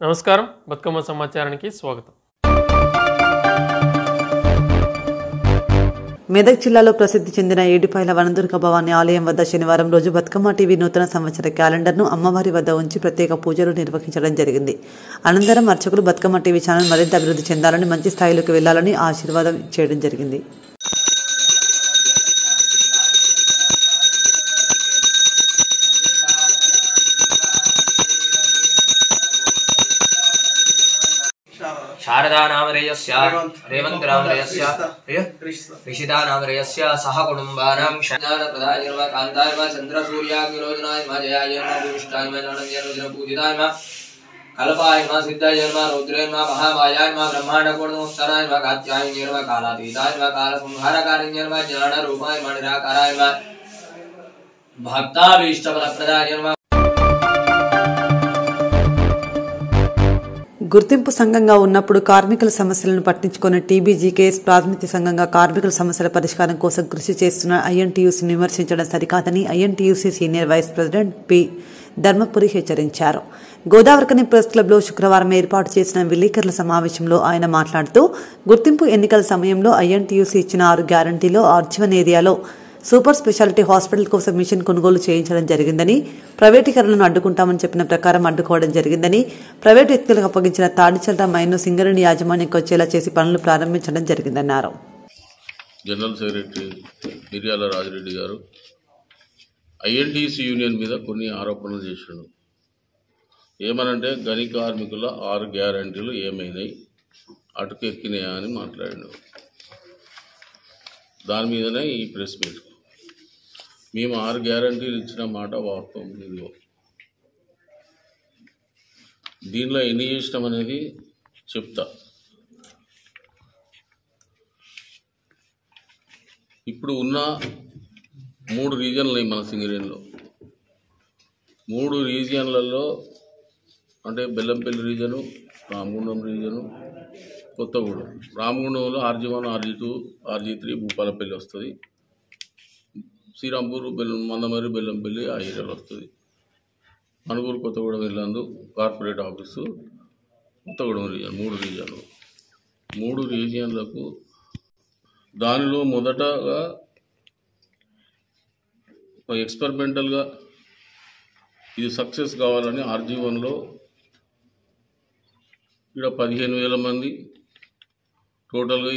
నమస్కారం, బతుకమ్మ సమాచారానికి స్వాగతం. మెదక్ జిల్లాలో ప్రసిద్ధి చెందిన ఏడిపాయల వనదుర్గ భవాని ఆలయం వద్ద శనివారం రోజు బతుకమ్మ టీవీ నూతన సంవత్సర క్యాలెండర్ను అమ్మవారి వద్ద ఉంచి ప్రత్యేక పూజలు నిర్వహించడం జరిగింది. అనంతరం అర్చకులు బతుకమ్మ టీవీ ఛానల్ మరింత అభివృద్ధి చెందాలని, మంచి స్థాయిలోకి వెళ్లాలని ఆశీర్వాదం చేయడం జరిగింది. शारदा नामधेयस्य रेवंत नामधेयस्य ऋषिता नामधेयस्य सह कुटुंबानां ज्ञानप्रदाय नमः कान्ताय नमः चन्द्रसूर्याग्निरोचनाय नमः जयाय नमः भूमिष्ठाय नमः नरञ्जय रुद्रपूजिताय नमः कल्पाय नमः सिद्धाय नमः रौद्राय नमः महामायाय नमः ब्रह्माण्डकोटनमस्ताराय नमः कात्यायनाय नमः कालातीताय नमः कालसंहारकारिण्य नमः ज्ञानरूपाय नमः निराकाराय नमः भक्ताभीष्टफलप्रदाय नमः. గుర్తింపు సంఘంగా ఉన్నప్పుడు కార్మికుల సమస్యలను పట్టించుకుని టీబీజీకేఎస్ ప్రాతినిధ్య సంఘంగా కార్మికుల సమస్యల పరిష్కారం కోసం కృషి చేస్తున్న ఐఎన్టీయూసీని విమర్శించడం సరికాదని INTUC senior vice president P Dharmapuri హెచ్చరించారు. గోదావరికని ప్రెస్ క్లబ్లో శుక్రవారం ఏర్పాటు చేసిన విలేకరుల సమావేశంలో ఆయన మాట్లాడుతూ, గుర్తింపు ఎన్నికల సమయంలో ఐఎన్టీయూసీ ఇచ్చిన 6 గ్యారంటీలో ఆర్జీవన్ ఏరియాలో సూపర్ స్పెషాలిటీ హాస్పిటల్ కోసం మిషన్ కొనుగోలు చేయించడం జరిగిందని, ప్రైవేటీకరణను అడ్డుకుంటామని చెప్పిన ప్రకారం అడ్డుకోవడం జరిగిందని, ప్రైవేటు వ్యక్తులకు అప్పగించిన తాడిచల్ర మైన్ను సింగరేణి యాజమాన్యంకి వచ్చేలా చేసి పనులు ప్రారంభించడం జరిగిందన్నారు. జనరల్ సెక్రటరీ మిర్యాల రాజిరెడ్డి గారు ఐఎన్టీసీ యూనియన్ మీద కొన్ని ఆరోపణలు చేశాడు. ఏమనంటే గని కార్మికుల 6 గ్యారంటీలు ఏమైనాయి, అటుకెక్కినాయా అని మాట్లాడాడు. దాని మీదనే ఈ ప్రెస్ మీట్. మేము 6 గ్యారంటీలు ఇచ్చిన మాట వాస్తవం. ఇదిగో దీనిలో ఎన్ని చేసినాం అనేది చెప్తా. ఇప్పుడు ఉన్న 3 రీజియన్లు మన సింగరేణిలో 3 రీజియన్లలో అంటే బెల్లంపల్లి రీజను, రామగుండం రీజను, కొత్తగూడెం. రామగుండంలో RG1, RG2, RG3 భూపాలపల్లి వస్తుంది. శ్రీరాంపూర్, మందమరి, బెల్లంపల్లి ఆ ఏరియాలో వస్తుంది. Manuguru, Kothagudem Yellandu corporate office, Kothagudem region. 3 రీజన్లు. 3 రీజియన్లకు దానిలో మొదటగా ఒక ఎక్స్పెరిమెంటల్గా ఇది సక్సెస్ కావాలని RG1లో ఇక్కడ 15,000 మంది, టోటల్గా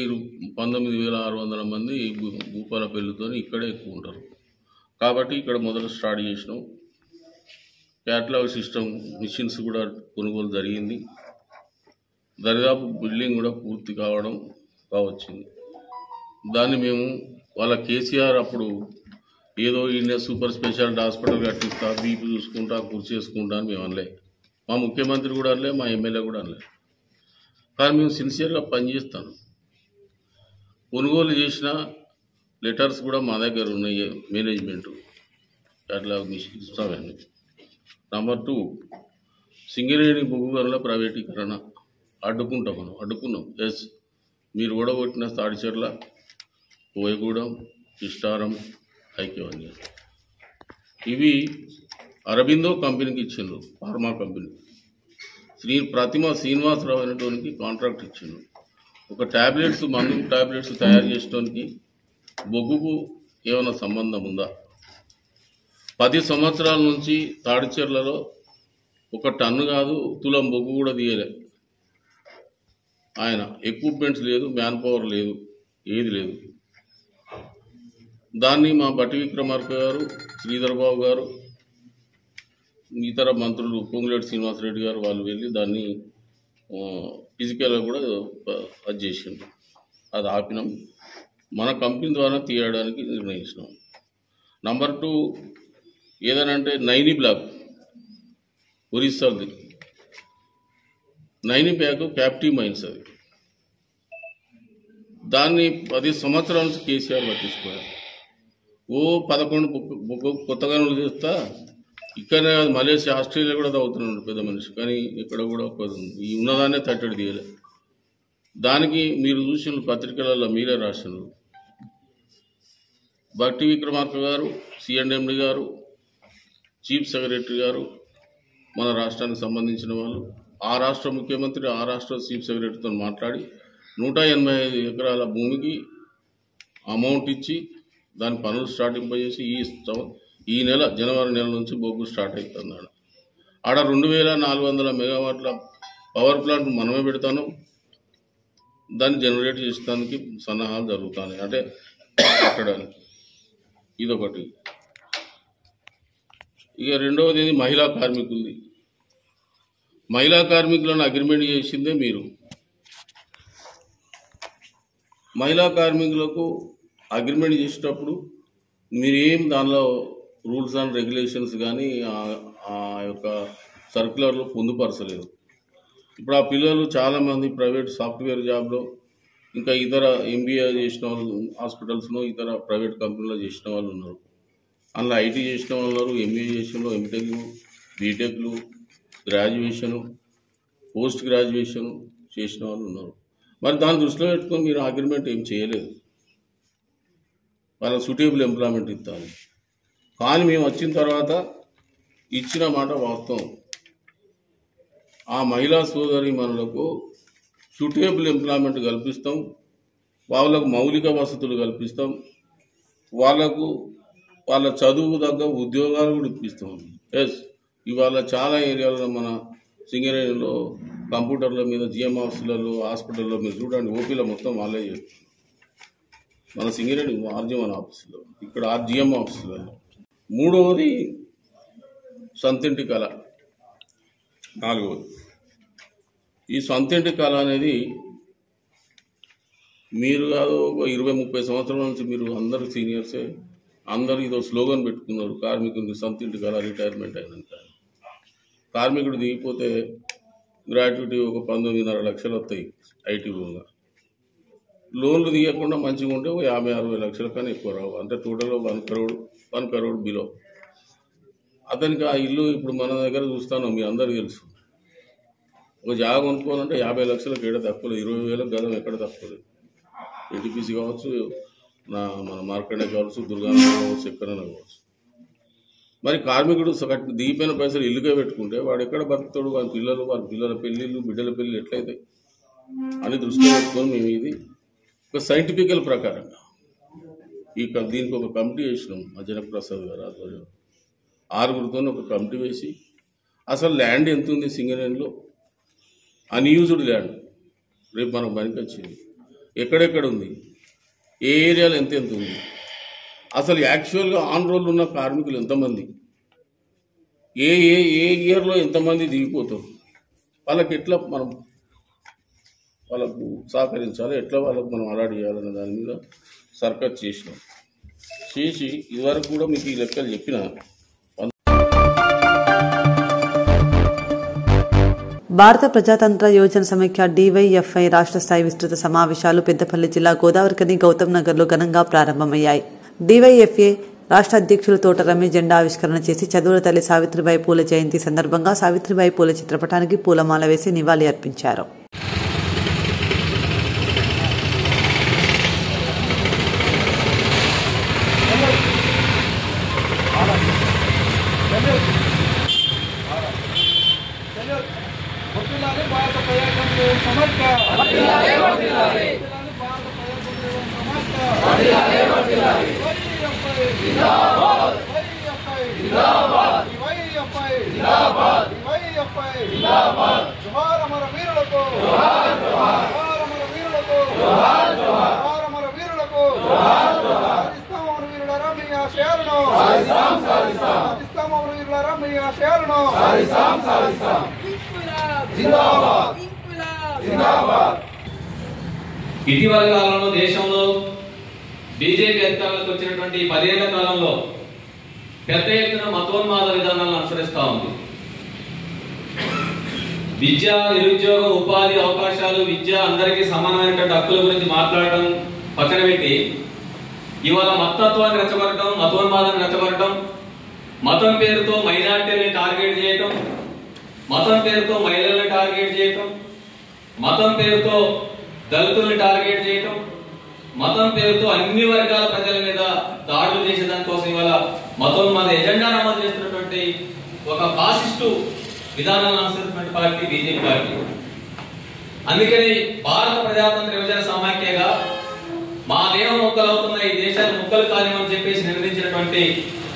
19,600 మంది భూపాలపల్లితో ఇక్కడే ఎక్కువ ఉంటారు. కాబట్టి ఇక్కడ మొదట స్టార్ట్ చేసినాం. క్యాటలాగ్ సిస్టమ్ మిషన్స్ కూడా కొనుగోలు జరిగింది. దరిదాపు బిల్డింగ్ కూడా పూర్తి కావచ్చింది. దాన్ని మేము వాళ్ళ కేసీఆర్ అప్పుడు ఏదో ఇండియా సూపర్ స్పెషాలిటీ హాస్పిటల్ కట్టిస్తా, బీపీ చూసుకుంటా, కుర్చీ చేసుకుంటా అని మేము అనలే. మా ముఖ్యమంత్రి కూడా అనలే, మా ఎమ్మెల్యే కూడా అనలే. కానీ మేము సిన్సియర్గా పనిచేస్తాను. కొనుగోలు చేసిన లెటర్స్ కూడా మా దగ్గర ఉన్నాయి. మేనేజ్మెంటు అట్లా ఇస్తామని. నెంబర్ 2, సింగరేణి బొగ్గు గనుల ప్రైవేటీకరణ అడ్డుకున్నాం. ఎస్, మీరు ఓడగొట్టిన తాడిచెర్ల, కోయగూడెం, ఇష్టారం, ఐక్యవన్య ఇవి అరబిందో కంపెనీకి ఇచ్చిండ్రు. ఫార్మా కంపెనీ ప్రతిమ శ్రీనివాసరావు అనేటోనికి కాంట్రాక్ట్ ఇచ్చిండు. ఒక మందు ట్యాబ్లెట్స్ తయారు చేసేటోనికి బొగ్గుకు ఏమైనా సంబంధం ఉందా? 10 సంవత్సరాల నుంచి తాడిచెర్లలో 1 టన్ను కాదు, తులం బొగ్గు కూడా తీయలే ఆయన. ఎక్విప్మెంట్స్ లేదు, మ్యాన్ పవర్ లేదు, ఏది లేదు. దాన్ని మా బట్టి విక్రమార్క గారు, శ్రీధర్ బాబు గారు, ఇతర మంత్రులు పొంగులేటి శ్రీనివాసరెడ్డి గారు వాళ్ళు వెళ్ళి దాన్ని ఫిజికల్గా కూడా అది చేసిండు. అది ఆపినాం. మన కంపెనీ ద్వారా తీయడానికి నిర్ణయించినాం. నెంబర్ 2, ఏదనంటే నైని బ్లాక్ ఒరిస్సాది. Naini block captive mines. అది దాన్ని 10 సంవత్సరాల నుంచి కేసీఆర్ పట్టించుకోవాలి. 11 కొత్త గనులు చేస్తా, ఇక్కడనే కాదు మలేషియా, ఆస్ట్రేలియా కూడా తవ్వుతున్నాడు పెద్ద మనిషి. కానీ ఇక్కడ కూడా ఈ ఉన్నదాన్నే తట్టడి తీయలే. దానికి మీరు చూసిన పత్రికలలో మీరే రాసినారు. బట్టి విక్రమార్క గారు, సిఎండి గారు, చీఫ్ సెక్రటరీ గారు, మన రాష్ట్రానికి సంబంధించిన వాళ్ళు ఆ రాష్ట్ర ముఖ్యమంత్రి ఆ రాష్ట్ర చీఫ్ సెక్రటరీతో మాట్లాడి 185 ఎకరాల భూమికి అమౌంట్ ఇచ్చి దాని పనులు స్టార్టింపజేసి ఈ నెల జనవరి నెల నుంచి బొగ్గు స్టార్ట్ అవుతున్నాడు. ఆడ 2400 మెగావాట్ల పవర్ ప్లాంట్ మనమే పెడతాను, దాన్ని జనరేట్ చేసడానికి సన్నాహాలు జరుగుతున్నాయి, అంటే కట్టడానికి. ఇదొకటి. ఇక రెండవది మహిళా కార్మికులది. మహిళా కార్మికులను అగ్రిమెంట్ చేసిందే మీరు. మహిళా కార్మికులకు అగ్రిమెంట్ చేసేటప్పుడు మీరేం దానిలో రూల్స్ అండ్ రెగ్యులేషన్స్ కానీ ఆ యొక్క సర్క్యులర్లో పొందుపరచలేదు. ఇప్పుడు ఆ పిల్లలు చాలామంది ప్రైవేట్ సాఫ్ట్వేర్ జాబ్లో, ఇంకా ఇతర ఎంబీఏ చేసిన వాళ్ళు హాస్పిటల్స్లో, ఇతర ప్రైవేట్ కంపెనీలో చేసిన వాళ్ళు ఉన్నారు. అందులో ఐటీ చేసిన వాళ్ళు ఉన్నారు, ఎంబీఏ చేసిన ఎంటెక్లు, బీటెక్లు, గ్రాడ్యుయేషను, పోస్ట్ గ్రాడ్యుయేషన్ చేసిన వాళ్ళు ఉన్నారు. మరి దాన్ని దృష్టిలో పెట్టుకొని మీరు అగ్రిమెంట్ ఏం చేయలేదు. వాళ్ళకి సూటేబుల్ ఎంప్లాయ్మెంట్ ఇస్తాను. కానీ మేము వచ్చిన తర్వాత ఇచ్చిన మాట వాస్తవం. ఆ మహిళా సోదరి మనులకు సూటేబుల్ ఎంప్లాయ్మెంట్ కల్పిస్తాం, వాళ్ళకు మౌలిక వసతులు కల్పిస్తాం, వాళ్ళ చదువు తగ్గ ఉద్యోగాలు కూడా ఇప్పిస్తాం. ఎస్, ఇవాళ చాలా ఏరియాలలో మన సింగరేణిలో కంప్యూటర్ల మీద జిఎం ఆఫీసులలో, హాస్పిటల్లో మీరు చూడండి, ఓపీలో మొత్తం వాళ్ళే చేస్తారు. మన సింగరేణి ఆర్జీఎం ఆఫీసులో, ఇక్కడ జిఎం ఆఫీసులలో. మూడవది సొంతింటి కళ. నాలుగవది ఈ సొంతింటి కళ అనేది మీరు కాదు, 20-30 సంవత్సరాల నుంచి మీరు అందరు సీనియర్సే, అందరూ ఇదో స్లోగన్ పెట్టుకున్నారు, కార్మికుడికి సొంతింటి కళ రిటైర్మెంట్ అయినంత. కార్మికుడు దిగిపోతే గ్రాట్యుటీ ఒక 19.5 లక్షలు వస్తాయి ఐటీ భూమిగా. లోన్లు తీయకుండా మంచిగా ఉంటే 50-60 లక్షల కన్నా ఎక్కువ రావు. అంటే టోటల్గా 1 crore బిలో. అతనికి ఆ ఇల్లు ఇప్పుడు మన దగ్గర చూస్తాను, మీ అందరికీ తెలుసు. ఒక జాగా కొనుక్కోవాలంటే 50 లక్షలకు ఎక్కడ తక్కువ లేదు, 20,000 గదం ఎక్కడ తక్కువ లేదు. ఎన్టీపీసీ కావచ్చు, మన మార్కెట్ కావచ్చు, దుర్గానగర్ కావచ్చు, ఎక్కడైనా కావచ్చు. మరి కార్మికుడు దిగిపోయిన పైసలు ఇల్లుగా పెట్టుకుంటే వాడు ఎక్కడ బతుకుతాడు? వాళ్ళ పిల్లల పెళ్ళిళ్ళు, బిడ్డల పెళ్ళిళ్ళు ఎట్లయితాయి అని దృష్టిలో పెట్టుకొని మేము ఇది ఒక సైంటిఫికల్ ప్రకారంగా దీనికి ఒక కమిటీ వేసినాం. జనక్ ప్రసాద్ గారు ఆధ్వర్యం 6గురితో ఒక కమిటీ వేసి అసలు ల్యాండ్ ఎంత ఉంది సింగరేణిలో, అన్యూజ్డ్ ల్యాండ్, రేపు మనకు పనికి వచ్చింది, ఎక్కడెక్కడ ఉంది, ఏ ఏరియాలో ఎంత ఉంది, అసలు యాక్చువల్గా ఆన్ రోల్ ఉన్న కార్మికులు ఎంతమంది, ఏ ఇయర్లో ఎంతమంది దిగిపోతారు, వాళ్ళకి ఎట్లా మనం వాళ్ళకు సహకరించాలి, ఎట్లా వాళ్ళకు మనం అలాట్ చేయాలనే దాని మీద సర్కస్ చేసి ఇదివరకు కూడా మీకు ఈ లెక్కలు చెప్పిన. భారత ప్రజాతంత్ర యోజన సమైక్య డివైఎఫ్ఐ రాష్ట్ర స్థాయి విస్తృత సమావేశాలు పెద్దపల్లి జిల్లా గోదావరికని గౌతమ్ నగర్లో ఘనంగా ప్రారంభమయ్యాయి. డివైఎఫ్ఐ రాష్ట్ర అధ్యక్షులు తోట రమేష్ జెండా ఆవిష్కరణ చేసి చదువుల తల్లి సావిత్రిబాయి పూలే జయంతి సందర్భంగా సావిత్రిబాయి పూలే చిత్రపటానికి పూలమాల వేసి నివాళి అర్పించారు. ఇటీవల కాలంలో దేశంలో బీజేపీ అధికారంలోకి వచ్చినటువంటి 10 ఏళ్ల కాలంలో పెద్ద ఎత్తున మతోన్మాద విధానాలను అనుసరిస్తూ ఉంది. విద్య, నిరుద్యోగం, ఉపాధి అవకాశాలు, విద్య, అందరికీ సమానమైనటువంటి హక్కుల గురించి మాట్లాడటం పక్కన పెట్టి ఇవాళ మతత్వాన్ని రెచ్చగొట్టడం, మతోన్మాదాన్ని రెచ్చగొట్టడం, మతం పేరుతో మైనారిటీని టార్గెట్ చేయటం, మతం పేరుతో మహిళల్ని టార్గెట్ చేయటం, మతం పేరుతో దళితుల్ని టార్గెట్ చేయటం, మతం పేరుతో అన్ని వర్గాల ప్రజల మీద దాడులు చేసేదానికోసం ఇవాళ మతోన్మాద ఎజెండా అమలు చేస్తున్నటువంటి ఒక ఫాసిస్టు విధానాలను అనుసరిస్తున్న పార్టీ బీజేపీ పార్టీ. అందుకని భారత ప్రజాతంత్ర విభజన సమాఖ్యగా మా దేహం ముక్కలవుతున్న ఈ దేశాన్ని ముక్కలు కానివని చెప్పేసి నిర్ణయించినటువంటి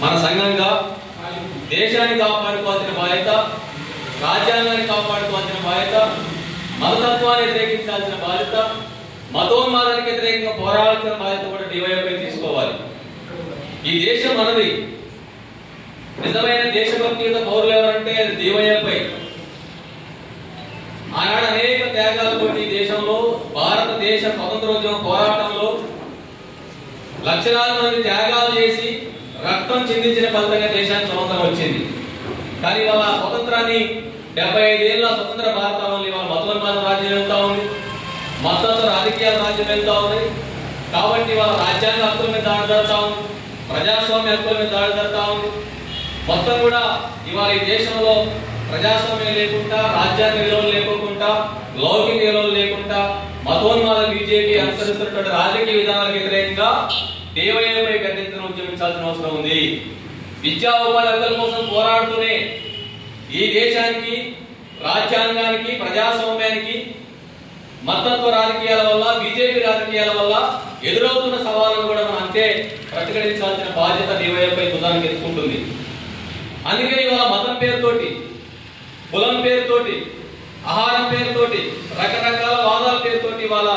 మన సంఘంగా దేశాన్ని కాపాడుకోవాల్సిన బాధ్యత, రాజ్యాంగాన్ని కాపాడుకోవాల్సిన బాధ్యత, మతతత్వాన్ని వ్యతిరేకించాల్సిన బాధ్యత, మతోన్మాదానికి వ్యతిరేకంగా పోరాడాల్సిన బాధ్యత కూడా డివైఎఫ్ఐ తీసుకోవాలి. ఈ దేశం మనది. నిజమైన దేశభక్తియుత పౌరులు ఎవరంటే అది డివైఎఫ్ఐ. ఆనాడు అనేక త్యాగాలతో ఈ దేశంలో భారతదేశ స్వతంత్రోద్యమ పోరాటంలో లక్షలాది మంది త్యాగాలు చేసి రక్తం చిందించిన ఫలితంగా దేశానికి స్వతంత్రం వచ్చింది. కానీ వాళ్ళ స్వతంత్రాన్ని 75 ఏళ్ల స్వతంత్ర భారతంలో వాళ్ళ మతోన్మాద రాజ్యం వెళ్తా ఉంది, మతతత్వ రాజకీయాల రాజ్యం వెళ్తా ఉంది. కాబట్టి వాళ్ళ రాజ్యాంగ హక్కుల మీద దాడి జరుగుతా ఉంది, ప్రజాస్వామ్య హక్కుల మీద దాడి జరుగుతా ఉంది. మొత్తం కూడా ఇవాళ ఈ దేశంలో ప్రజాస్వామ్యం లేకుండా, రాజ్యాంగ విలువలు లేకోకుండా, లౌకిక విలువలు లేకుండా మతోన్మాద బీజేపీ అనుసరిస్తున్నటువంటి రాజకీయ విధానాలకు వ్యతిరేకంగా డివైఎఫ్ఐ పెద్ద ఎత్తున ఉద్యమించాల్సిన అవసరం ఉంది. విద్యా ఉపాధి హక్కుల కోసం పోరాడుతూనే ఈ దేశానికి, రాజ్యాంగానికి, ప్రజాస్వామ్యానికి మతత్వ రాజకీయాల వల్ల, బీజేపీ రాజకీయాల వల్ల ఎదురవుతున్న సవాళ్ళను కూడా మనం అంతే ప్రతిఘటించాల్సిన బాధ్యత డివైఎఫ్ఐ భుజానికి ఎత్తుకుంటుంది. అందుకే ఇవాళ మతం పేరుతోటి, కులం పేరుతోటి, ఆహారం పేరుతోటి, రకరకాల వాదాల పేరుతోటి ఇవాళ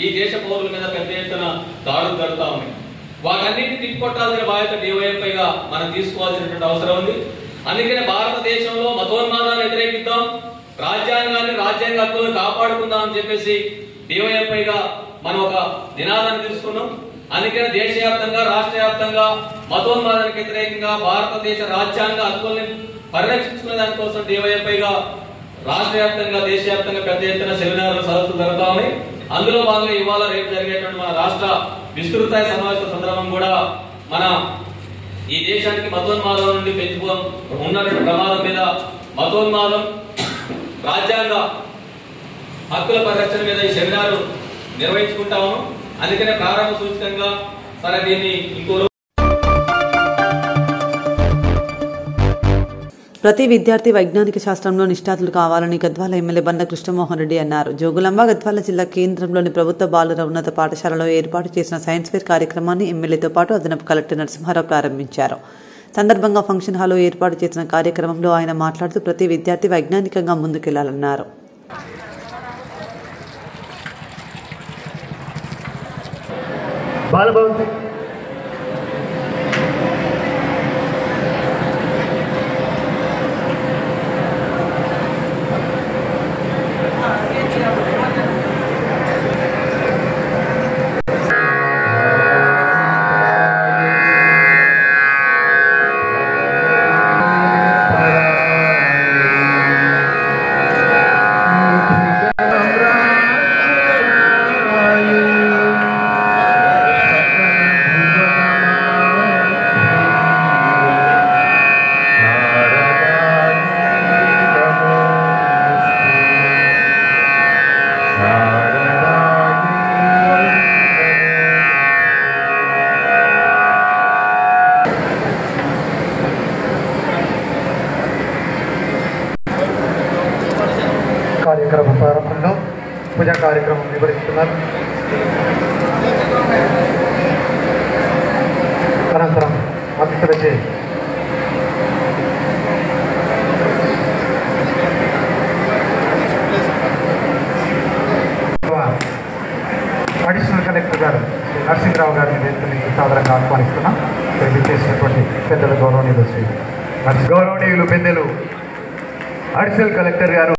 ఈ దేశ పౌరుల మీద పెద్ద ఎత్తున దాడులు జరుగుతా ఉన్నాయి. వాటన్నిటిని తిప్పికొట్టాల్సిన బాధ్యత డివైఎఫ్ఐగా మనం తీసుకోవాల్సినటువంటి అవసరం ఉంది. అందుకనే భారతదేశంలో మతోన్మాదాన్ని వ్యతిరేకిద్దాం, రాజ్యాంగాన్ని, రాజ్యాంగ హక్కులను కాపాడుకుందాం అని చెప్పేసి డివైఎఫ్ఐగా మనం ఒక నినాదాన్ని తీసుకున్నాం. అందుకనే దేశవ్యాప్తంగా, రాష్ట్ర వ్యాప్తంగా మతోన్మాదానికి వ్యతిరేకంగా భారతదేశ రాజ్యాంగ హక్కుల్ని పరిరక్షించుకునే దానికోసం డివైఎఫ్ఐగా రాష్ట్ర వ్యాప్తంగా, దేశవ్యాప్తంగా పెద్ద ఎత్తున సెమినార్లు, సదస్సులు జరుగుతా ఉన్నాయి. అందులో భాగంగా ఇవాళ రేపు జరిగేటువంటి మన రాష్ట్ర విస్తృతస్థాయి సమావేశ సందర్భం కూడా మన ఈ దేశానికి మతోన్మాదం నుండి ఉన్నటువంటి ప్రమాదం మీద, మతోన్మాదం, రాజ్యాంగ హక్కుల పరిరక్షణ మీద ఈ సెమినార్ నిర్వహించుకుంటాము. అందుకనే ప్రారంభ సూచకంగా సరే దీన్ని ఇంకో ప్రతి విద్యార్థి వైజ్ఞానిక శాస్త్రంలో నిష్ణాతులు కావాలని గద్వాల ఎమ్మెల్యే బండ కృష్ణమోహన్ రెడ్డి అన్నారు. జోగులాంబ గద్వాల జిల్లా కేంద్రంలోని ప్రభుత్వ బాలుర ఉన్నత పాఠశాలలో ఏర్పాటు చేసిన సైన్స్ ఫేర్ కార్యక్రమాన్ని ఎమ్మెల్యేతో పాటు అదనపు కలెక్టర్ నరసింహారావు ప్రారంభించారు. సందర్భంగా ఫంక్షన్ హాల్లో ఏర్పాటు చేసిన కార్యక్రమంలో ఆయన మాట్లాడుతూ ప్రతి విద్యార్థి వైజ్ఞానికంగా ముందుకెళ్లాలన్నారు. కార్యక్రమ ప్రారంభంలో పూజా కార్యక్రమం నిర్వహిస్తున్నారు. అనంతరం అతిథులచే అడిషనల్ కలెక్టర్ గారు నరసింహరావు గారిని వేదికకి సాధారణంగా ఆహ్వానిస్తున్నాం. చేసినటువంటి పెద్దలు గౌరవనీయులు పెద్దలు అడిషనల్ కలెక్టర్ గారు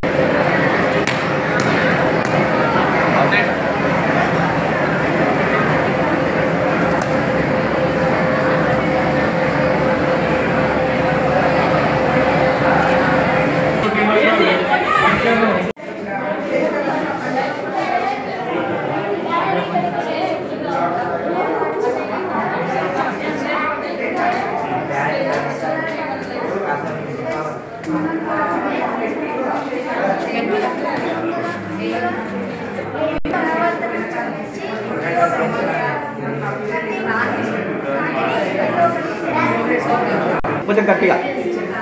కొంచెం గట్టిగా.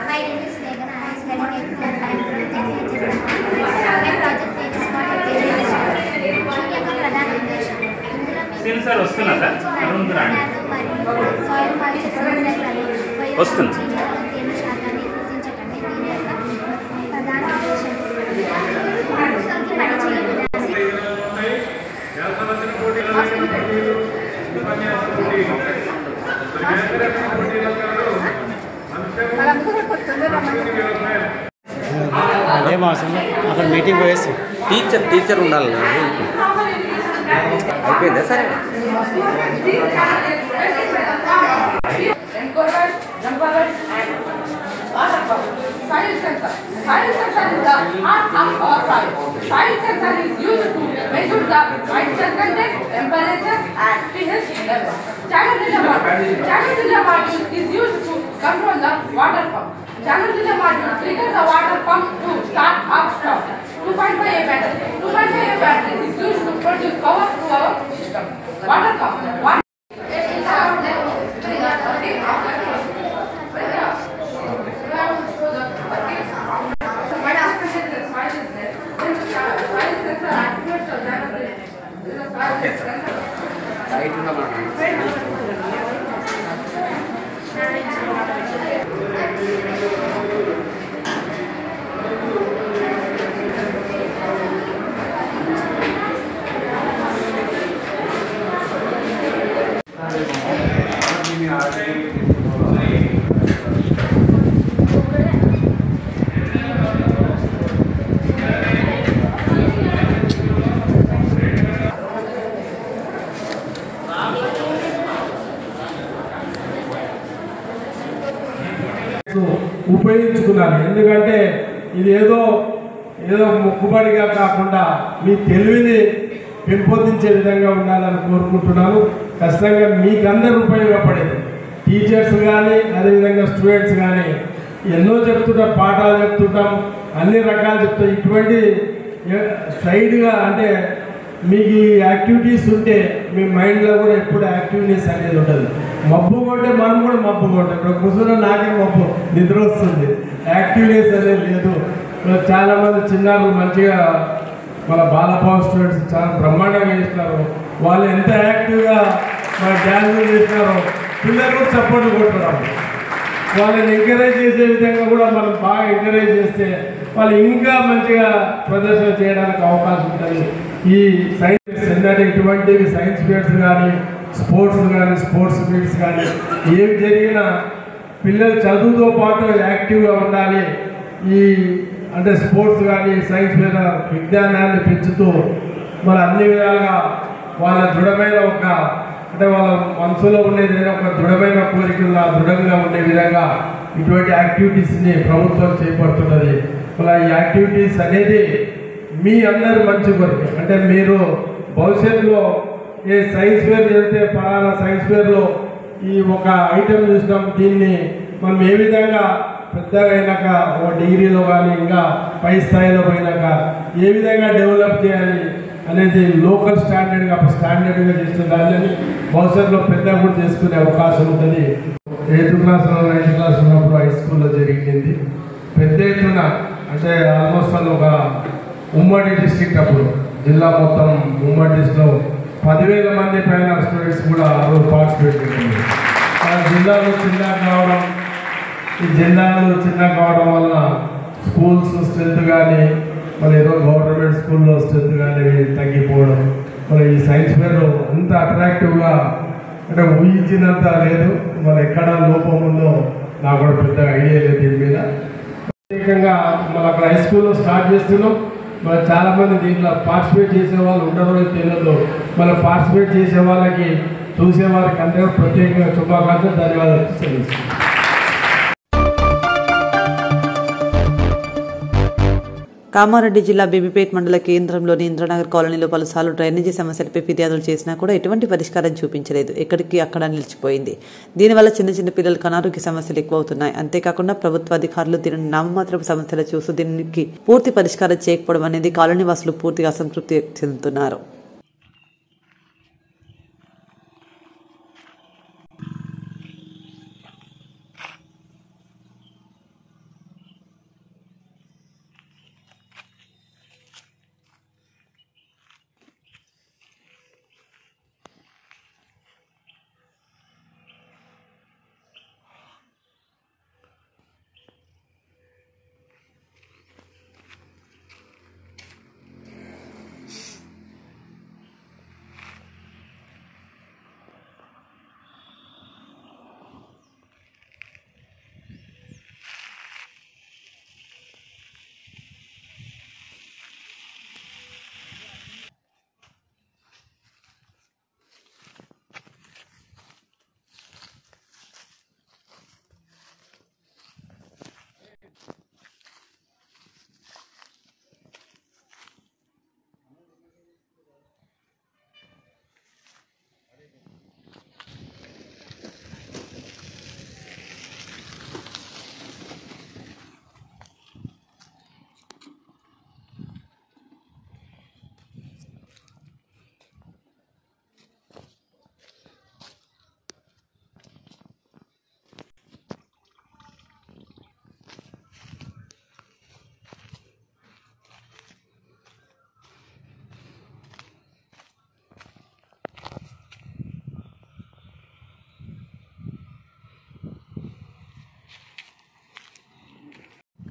My name is Meghana. I am studying 8th class. Srinu sir వస్తున్నా సార్ ముందు రండి. వస్తున్నా. అదే మాసం అక్కడ మీటింగ్ పోయేసి టీచర్ ఉండాలి అయిపోయిందా సరే Soil sensor. Soil sensor is the heart of our soil. Soil sensor is used to measure the moisture content, temperature, and pH level. Channel delay module. Channel delay module is used to control the water pump. Channel delay module triggers the water pump to start or stop. 2.5 A battery. 2.5 A battery is used to produce power to our system. Water pump. ఉపయోగించుకున్నాను. ఎందుకంటే ఇది ఏదో మొక్కుబడిగా కాకుండా మీ తెలివిని పెంపొందించే విధంగా ఉండాలని కోరుకుంటున్నాను. ఖచ్చితంగా మీకందరూ ఉపయోగపడేది టీచర్స్ కానీ అదేవిధంగా స్టూడెంట్స్ కానీ ఎన్నో చెప్తుంటాం, పాఠాలు చెప్తుంటాం, అన్ని రకాలు చెప్తాం. ఇటువంటి సైడ్గా అంటే మీకు ఈ యాక్టివిటీస్ ఉంటే మీ మైండ్లో కూడా ఎప్పుడు యాక్టివ్నెస్ అనేది ఉంటుంది. మబ్బు కొట్టే మనం కూడా మబ్బు కొట్టాం. ఇప్పుడు కూర్చున్న నాకే మబ్బు నిద్ర వస్తుంది, యాక్టివ్నెస్ అనేది లేదు. చాలామంది చిన్నారులు మంచిగా మన బాలభావ స్టూడెంట్స్ చాలా బ్రహ్మాండంగా చేస్తున్నారు. వాళ్ళు ఎంత యాక్టివ్గా మన డ్యాన్స్ చేస్తున్నారో పిల్లలు కూడా సపోర్ట్ కొట్టున్నారు. వాళ్ళని ఎంకరేజ్ చేసే విధంగా కూడా మనం బాగా ఎంకరేజ్ చేస్తే వాళ్ళు ఇంకా మంచిగా ప్రదర్శన చేయడానికి అవకాశం ఉంటుంది. ఈ సైన్స్ ఏంటంటే ఇటువంటివి సైన్స్ పీరియడ్స్ కానీ స్పోర్ట్స్ పీరియడ్స్ కానీ ఏవి జరిగినా పిల్లలు చదువుతో పాటు యాక్టివ్గా ఉండాలి. ఈ అంటే స్పోర్ట్స్ కానీ సైన్స్ మీద విజ్ఞానాన్ని పెంచుతూ మరి అన్ని విధాలుగా వాళ్ళ దృఢమైన అంటే వాళ్ళ మనసులో ఉండేది ఒక దృఢమైన కోరికలు దృఢంగా ఉండే విధంగా ఇటువంటి యాక్టివిటీస్ని ప్రభుత్వం చేపడుతున్నది. అలా ఈ యాక్టివిటీస్ అనేది మీ అందరి మంచి కొరకు. అంటే మీరు భవిష్యత్తులో ఏ సైన్స్ ఫేర్ వెళ్తే పలానా సైన్స్ ఫేర్లో ఈ ఒక ఐటెం చూసినాం, దీన్ని మనం ఏ విధంగా పెద్దగా అయినాక ఒక డిగ్రీలో కానీ ఇంకా పై స్థాయిలో పోయినాక ఏ విధంగా డెవలప్ చేయాలి అనేది లోకల్ స్టాండర్డ్గా చేసిన దాన్ని భవిష్యత్తులో పెద్దగా కూడా చేసుకునే అవకాశం ఉంటుంది. 8th క్లాస్లో 9th క్లాస్ ఉన్నప్పుడు హై స్కూల్లో జరిగింది. పెద్ద ఎత్తున అంటే ఆల్మోస్ట్ ఒక ఉమ్మడి డిస్ట్రిక్ట్, అప్పుడు జిల్లా మొత్తం ఉమ్మడి డిస్ట్రిక్ట్లో 10,000 మంది పైన స్టూడెంట్స్ కూడా ఆ రోజు పార్టిసిపేట్ చేసింది. జిల్లాలో చిన్న కావడం వల్ల స్కూల్స్ స్ట్రెంత్ కానీ మరి ఏదో గవర్నమెంట్ స్కూల్లో స్ట్రెంత్ కానీ తగ్గిపోవడం, మరి ఈ సైన్స్ ఫేర్ అంత అట్రాక్టివ్గా అంటే ఊహించినంత లేదు. మరి ఎక్కడ లోపం ఉందో నాకు కూడా పెద్దగా ఐడియా లేదు దీని మీద. ప్రత్యేకంగా మన అక్కడ హై స్కూల్లో స్టార్ట్ చేస్తున్నాం. మరి చాలామంది దీంట్లో పార్టిసిపేట్ చేసే వాళ్ళు ఉండరో తెలియదు. మన పార్టిసిపేట్ చేసే వాళ్ళకి చూసే వారికి అందరూ ప్రత్యేకంగా శుభాకాంక్షలు, ధన్యవాదాలు తెలుస్తున్నాను. కామారెడ్డి జిల్లా బేబీపేట్ మండల కేంద్రంలోని ఇంద్రనగర్ కాలనీలో పలుసార్లు డ్రైనేజీ సమస్యలపై ఫిర్యాదులు చేసినా కూడా ఎటువంటి పరిష్కారం చూపించలేదు. ఎక్కడికి అక్కడ నిలిచిపోయింది. దీనివల్ల చిన్న పిల్లలకు అనారోగ్య సమస్యలు ఎక్కువ అవుతున్నాయి. అంతేకాకుండా ప్రభుత్వ అధికారులు దీనిని నామమాత్రపు సమస్యలు చూస్తూ దీనికి పూర్తి పరిష్కారం చేయకపోవడం అనేది కాలనీ వాసులు పూర్తిగా అసంతృప్తి చెందుతున్నారు.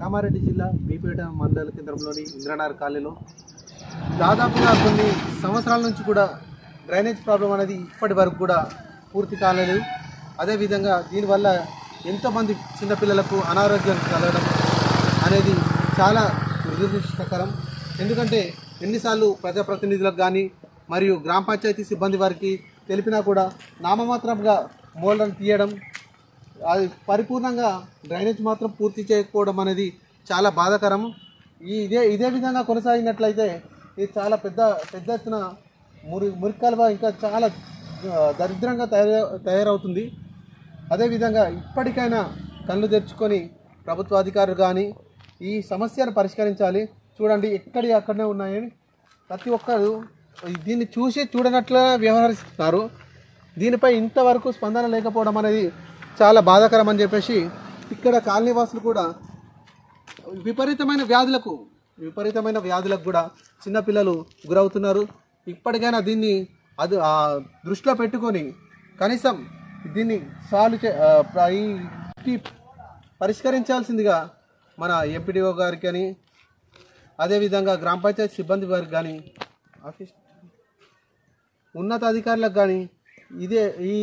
కామారెడ్డి జిల్లా బీపేట మండల కేంద్రంలోని ఇంద్రనగర్ కాలనీలో దాదాపుగా కొన్ని సంవత్సరాల నుంచి కూడా డ్రైనేజ్ ప్రాబ్లం అనేది ఇప్పటి వరకు కూడా పూర్తి కాలేదు. అదేవిధంగా దీనివల్ల ఎంతోమంది చిన్నపిల్లలకు అనారోగ్యం కలగడం అనేది చాలా దురదృష్టకరం. ఎందుకంటే ఎన్నిసార్లు ప్రజాప్రతినిధులకు కానీ మరియు గ్రామ పంచాయతీ సిబ్బంది వారికి తెలిపినా కూడా నామమాత్రంగా మోల్డర్లు తీయడం, అది పరిపూర్ణంగా డ్రైనేజ్ మాత్రం పూర్తి చేయకపోవడం అనేది చాలా బాధాకరం. ఇదే విధంగా కొనసాగినట్లయితే ఇది చాలా పెద్ద ఎత్తున మురికాలువ ఇంకా చాలా దరిద్రంగా తయారవుతుంది. అదేవిధంగా ఇప్పటికైనా కళ్ళు తెరుచుకొని ప్రభుత్వ అధికారులు కానీ ఈ సమస్యను పరిష్కరించాలి. చూడండి, అక్కడనే ఉన్నాయని ప్రతి ఒక్కరు దీన్ని చూసి చూడనట్లుగా వ్యవహరిస్తున్నారు. దీనిపై ఇంతవరకు స్పందన లేకపోవడం అనేది చాలా బాధాకరం అని చెప్పేసి ఇక్కడ కాలనీవాసులు కూడా విపరీతమైన వ్యాధులకు కూడా చిన్నపిల్లలు గురవుతున్నారు. ఇప్పటికైనా దీన్ని దృష్టిలో పెట్టుకొని కనీసం దీన్ని పరిష్కరించాల్సిందిగా మన ఎంపీడీఓ గారికి కానీ అదేవిధంగా గ్రామ పంచాయతీ సిబ్బంది వారికి కానీ ఉన్నతాధికారులకు కానీ ఈ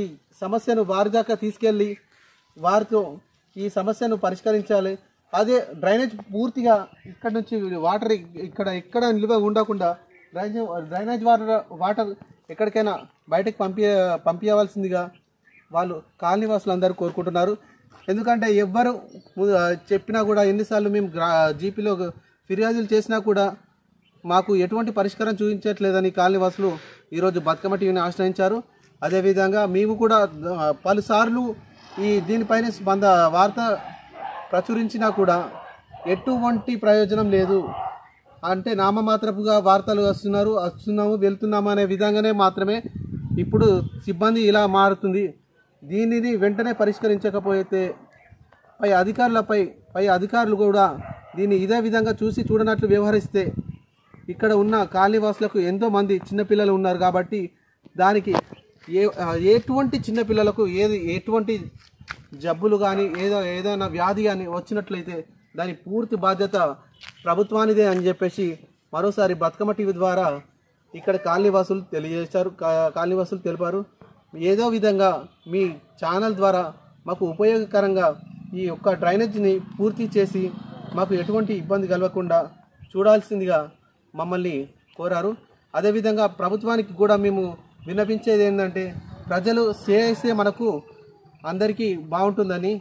సమస్యను వారి దాకా తీసుకెళ్ళి వారితో ఈ సమస్యను పరిష్కరించాలి. అదే డ్రైనేజ్ పూర్తిగా ఇక్కడ నుంచి వాటర్ ఎక్కడ నిల్వ ఉండకుండా డ్రైనేజ్ వాటర్ ఎక్కడికైనా బయటకు పంపించవలసిందిగా వాళ్ళు కాలనీవాసులు అందరూ కోరుకుంటున్నారు. ఎందుకంటే ఎవ్వరు చెప్పినా కూడా ఎన్నిసార్లు మేము జీపీలో ఫిర్యాదులు చేసినా కూడా మాకు ఎటువంటి పరిష్కారం చూపించట్లేదని కాలనీవాసులు ఈరోజు బతుకమ్మ టీవీని ఆశ్రయించారు. అదేవిధంగా మేము కూడా పలుసార్లు దీనిపైన వార్త ప్రచురించినా కూడా ఎటువంటి ప్రయోజనం లేదు. అంటే నామమాత్రపుగా వార్తలు వస్తున్నాము వెళ్తున్నాము అనే విధంగానే మాత్రమే ఇప్పుడు సిబ్బంది ఇలా మారుతుంది. దీనిని వెంటనే పరిష్కరించకపోతే పై అధికారులు కూడా దీన్ని ఇదే విధంగా చూసి చూడనట్లు వ్యవహరిస్తే ఇక్కడ ఉన్న కాలనీవాసులకు ఎంతోమంది చిన్నపిల్లలు ఉన్నారు కాబట్టి దానికి ఎటువంటి చిన్నపిల్లలకు ఎటువంటి జబ్బులు కానీ ఏదైనా వ్యాధి కానీ వచ్చినట్లయితే దాని పూర్తి బాధ్యత ప్రభుత్వానిదే అని చెప్పేసి మరోసారి బతుకమ్మ టీవీ ద్వారా ఇక్కడ కాలనీవాసులు తెలిపారు. ఏదో విధంగా మీ ఛానల్ ద్వారా మాకు ఉపయోగకరంగా ఈ యొక్క డ్రైనేజీని పూర్తి చేసి మాకు ఎటువంటి ఇబ్బంది కలగకుండా చూడాల్సిందిగా మమ్మల్ని కోరారు. అదేవిధంగా ప్రభుత్వానికి కూడా మేము విన్నపించేది ఏంటంటే ప్రజలు శ్రేయస్సే మనకు అందరికీ బాగుంటుందని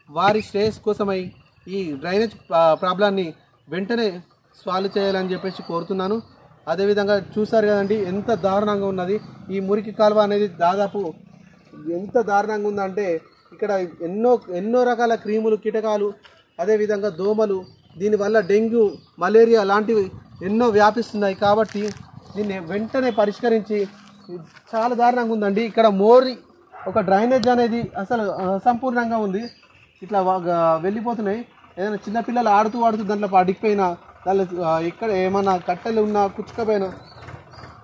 వారి శ్రేయస్ కోసమై ఈ డ్రైనేజ్ ప్రాబ్లాన్ని వెంటనే సాల్వ్ చేయాలని చెప్పేసి కోరుతున్నాను. అదేవిధంగా చూసారు కదండి ఎంత దారుణంగా ఉన్నది ఈ మురికి కాలువ అనేది. దాదాపు ఎంత దారుణంగా ఉందంటే ఇక్కడ ఎన్నో రకాల క్రిములు కీటకాలు అదేవిధంగా దోమలు దీనివల్ల డెంగ్యూ మలేరియా లాంటివి ఎన్నో వ్యాపిస్తున్నాయి. కాబట్టి దీన్ని వెంటనే పరిష్కరించి చాలా దారుణంగా ఉందండి. ఇక్కడ ఒక డ్రైనేజ్ అనేది అసలు అసంపూర్ణంగా ఉంది. ఇట్లా వెళ్ళిపోతున్నాయి. ఏదైనా చిన్నపిల్లలు ఆడుతూ దాంట్లో అడిగిపోయినా దానిలో ఇక్కడ ఏమైనా కట్టెలు ఉన్నా కుచ్చుకపోయినా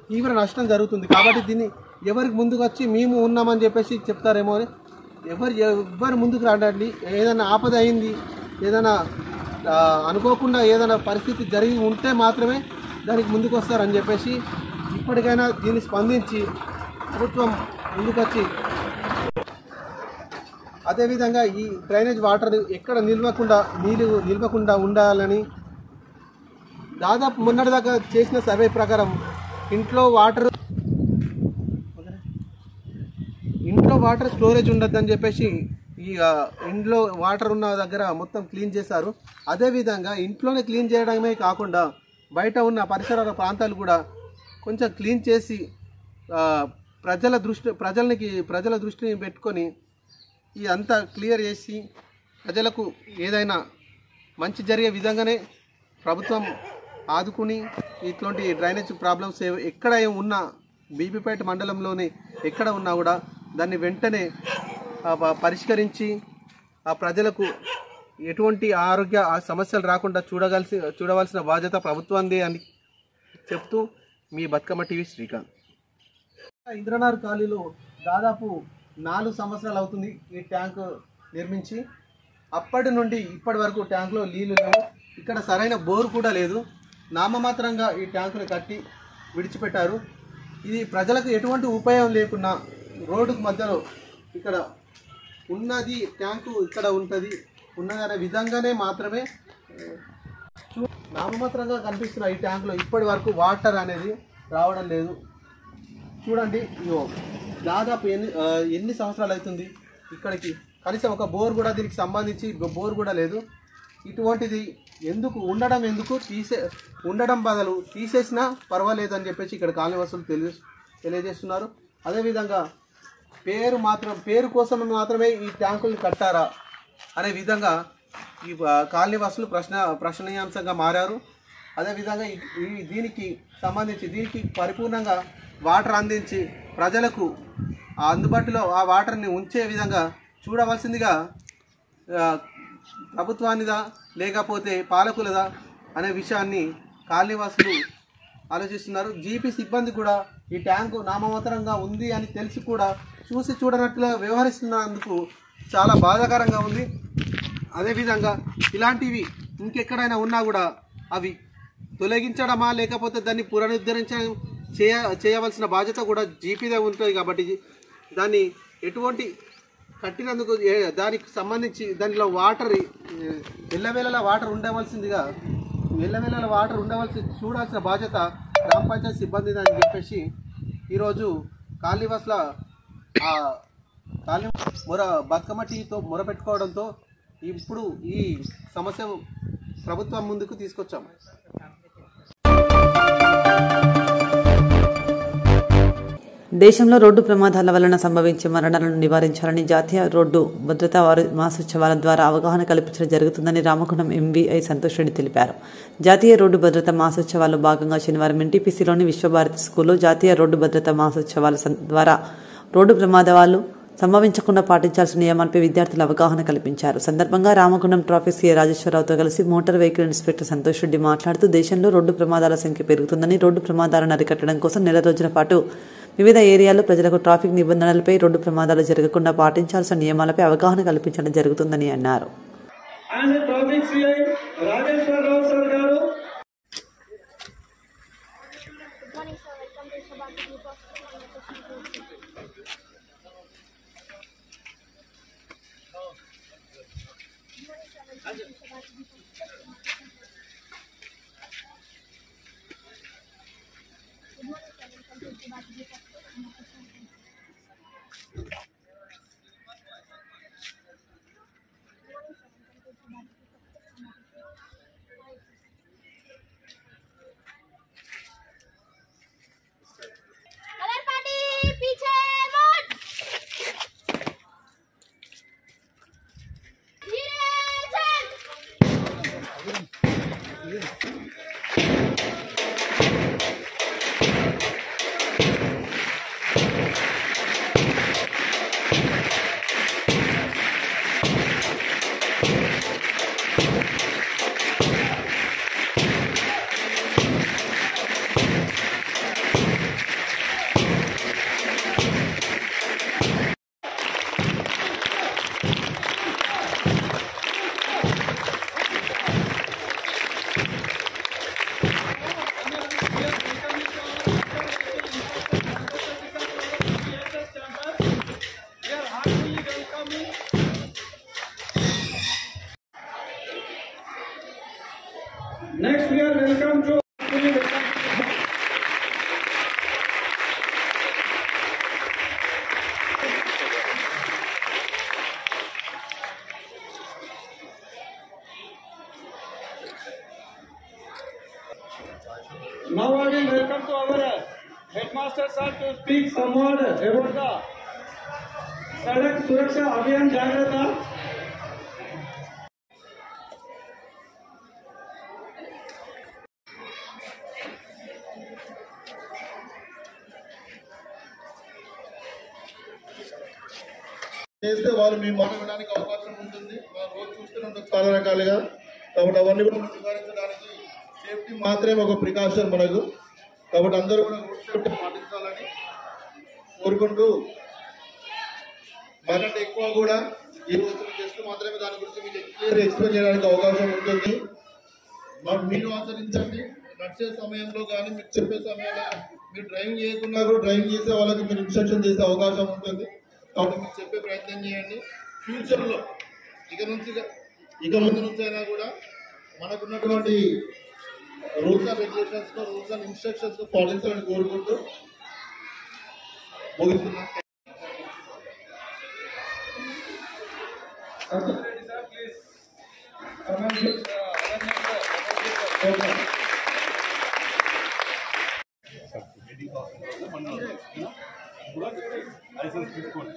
తీవ్ర నష్టం జరుగుతుంది. కాబట్టి దీన్ని ఎవరికి ముందుకు వచ్చి మేము ఉన్నామని చెప్పేసి చెప్తారేమో అని ఎవరు ముందుకు రాండి. ఏదైనా ఆపద అయింది, ఏదైనా అనుకోకుండా ఏదైనా పరిస్థితి జరిగి ఉంటే మాత్రమే దానికి ముందుకు వస్తారని చెప్పేసి ఇప్పటికైనా దీన్ని స్పందించి ప్రభుత్వం ముందుకొచ్చి అదేవిధంగా ఈ డ్రైనేజ్ వాటర్ ఎక్కడ నిల్వకుండా ఉండాలని దాదాపు మొన్నటిదాకా చేసిన సర్వే ప్రకారం ఇంట్లో వాటర్ స్టోరేజ్ ఉండద్దని చెప్పేసి ఈ ఇంట్లో వాటర్ ఉన్న దగ్గర మొత్తం క్లీన్ చేశారు. అదేవిధంగా ఇంట్లోనే క్లీన్ చేయడమే కాకుండా బయట ఉన్న పరిసర ప్రాంతాలు కూడా కొంచెం క్లీన్ చేసి ప్రజల దృష్టిని పెట్టుకొని ఇదంతా క్లియర్ చేసి ప్రజలకు ఏదైనా మంచి జరిగే విధంగానే ప్రభుత్వం ఆదుకుని ఇట్లాంటి డ్రైనేజ్ ప్రాబ్లమ్స్ ఎక్కడ ఉన్నా బీబీపేట మండలంలోని ఎక్కడ ఉన్నా కూడా దాన్ని వెంటనే పరిష్కరించి ఆ ప్రజలకు ఎటువంటి ఆరోగ్య సమస్యలు రాకుండా చూడవలసిన బాధ్యత ప్రభుత్వాన్ని అని చెప్తూ మీ బతుకమ్మ టీవీ శ్రీకాంత్. ఇంద్రనగర్ కాలనీలో దాదాపు 4 సంవత్సరాలు అవుతుంది ఈ ట్యాంక్ నిర్మించి. అప్పటి నుండి ఇప్పటి వరకు ట్యాంకులో నీళ్లు లేవు. ఇక్కడ సరైన బోరు కూడా లేదు. నామమాత్రంగా ఈ ట్యాంకుని కట్టి విడిచిపెట్టారు. ఇది ప్రజలకు ఎటువంటి ఉపయోగం లేకున్నా రోడ్డుకు మధ్యలో ఇక్కడ ఉన్నది ట్యాంకు ఇక్కడ ఉంటుంది ఉన్నదనే విధంగానే మాత్రమే నామమాత్రంగా కనిపిస్తున్న ఈ ట్యాంకులో ఇప్పటి వరకు వాటర్ అనేది రావడం లేదు. చూడండి, దాదాపు ఎన్ని సంవత్సరాలు అవుతుంది ఇక్కడికి కనీసం ఒక బోర్ కూడా దీనికి సంబంధించి బోర్ కూడా లేదు. ఇటువంటిది ఉండడం బదులు తీసేసినా పర్వాలేదు అని చెప్పేసి ఇక్కడ కాలనీవాసులు తెలియజేస్తున్నారు. అదేవిధంగా పేరు కోసం మాత్రమే ఈ ట్యాంకులు కట్టారా అనే విధంగా ఈ కాలనీవాసులు ప్రశ్నాయాంశంగా మారారు. అదేవిధంగా దీనికి పరిపూర్ణంగా వాటర్ అందించి ప్రజలకు అందుబాటులో ఆ వాటర్ని ఉంచే విధంగా చూడవలసిందిగా ప్రభుత్వానిదా లేకపోతే పాలకులదా అనే విషయాన్ని కాలనీవాసులు ఆలోచిస్తున్నారు. జీపీ సిబ్బంది కూడా ఈ ట్యాంకు నామమాత్రంగా ఉంది అని తెలిసి కూడా చూసి చూడనట్లుగా వ్యవహరిస్తున్నందుకు చాలా బాధాకరంగా ఉంది. అదేవిధంగా ఇలాంటివి ఇంకెక్కడైనా ఉన్నా కూడా అవి తొలగించడమా లేకపోతే దాన్ని పునరుద్ధరించడం చేయవలసిన బాధ్యత కూడా జీపీదే ఉంటుంది. కాబట్టి దాన్ని ఎటువంటి కట్టినందుకు దానికి సంబంధించి దానిలో వాటర్ ఎల్లవేళలా వాటర్ చూడాల్సిన బాధ్యత గ్రామ పంచాయతీ సిబ్బంది అని చెప్పేసి ఈరోజు కాలనీవాసుల బతుకమ్మ టీతో మొరపెట్టుకోవడంతో ఇప్పుడు ఈ సమస్య ప్రభుత్వం ముందుకు తీసుకొచ్చాము. దేశంలో రోడ్డు ప్రమాదాల వలన సంభవించే మరణాలను నివారించాలని జాతీయ రోడ్డు భద్రతా మాసోత్సవాల ద్వారా అవగాహన కల్పించడం జరుగుతుందని రామగుండం ఎంవీఐ సంతోష్ రెడ్డి తెలిపారు. జాతీయ రోడ్డు భద్రతా మాసోత్సవాల్లో భాగంగా శనివారం ఎన్టీపీసీలోని విశ్వభారతి స్కూల్లో జాతీయ రోడ్డు భద్రతా మాసోత్సవాల ద్వారా రోడ్డు ప్రమాదాలు సంభవించకుండా పాటించాల్సిన నియమాలపై విద్యార్థులు అవగాహన కల్పించారు. సందర్భంగా రామగుండం ట్రాఫిక్ సీఐ రాజేశ్వరరావుతో కలిసి motor vehicle inspector Santosh Reddy మాట్లాడుతూ దేశంలో రోడ్డు ప్రమాదాల సంఖ్య పెరుగుతుందని, రోడ్డు ప్రమాదాలను అరికట్టడం కోసం నెల రోజుల పాటు వివిధ ఏరియాల్లో ప్రజలకు ట్రాఫిక్ నిబంధనలపై, రోడ్డు ప్రమాదాలు జరగకుండా పాటించాల్సిన నియమాలపై అవగాహన కల్పించడం జరుగుతుందని అన్నారు. Next we are welcome to now again welcome to our headmaster sir to speak some word about the Sadak Suraksha Abhiyan Jagrata. చేస్తే వాళ్ళు మీ మాట వినడానికి అవకాశం ఉంటుంది. మనం రోజు చూస్తున్నందుకు చాలా రకాలుగా, కాబట్టి అవన్నీ కూడా నివారించడానికి సేఫ్టీ మాత్రమే ఒక ప్రికాషన్ మనకు. కాబట్టి అందరూ కూడా రోడ్ సేఫ్టీ పాటించాలని కోరుకుంటూ మాకంటే ఎక్కువ కూడా ఈ రోజు జస్ట్ మాత్రమే దాని గురించి మీకు క్లియర్ ఎక్స్ప్లెయిన్ చేయడానికి అవకాశం ఉంటుంది. మీరు ఆచరించండి. నడిచే సమయంలో కానీ మీకు చెప్పే సమయంలో మీరు డ్రైవింగ్ చేయకుండా కూడా డ్రైవింగ్ చేసే వాళ్ళకి మీరు ఇన్స్ట్రక్షన్ చేసే అవకాశం ఉంటుంది. కాబట్టి మీరు చెప్పే ప్రయత్నం చేయండి. ఫ్యూచర్లో ఇక ముందు నుంచి అయినా కూడా మనకున్నటువంటి rules and regulations rules and instructions పాటించాలని కోరుకుంటూ ముగిస్తున్నాం. లైసెన్స్ తీసుకోండి.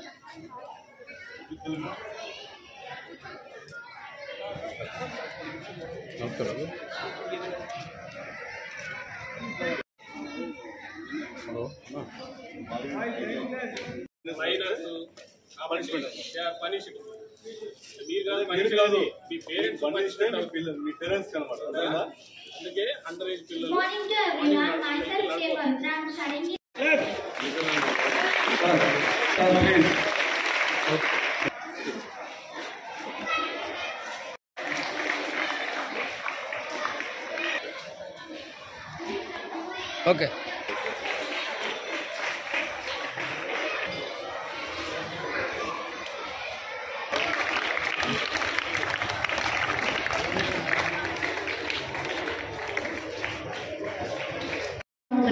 మీరు కాదు మీ పేరెంట్స్ మీ పేరెంట్స్ అనమాట. అందుకే అండర్ ఏజ్ పిల్లలు okay.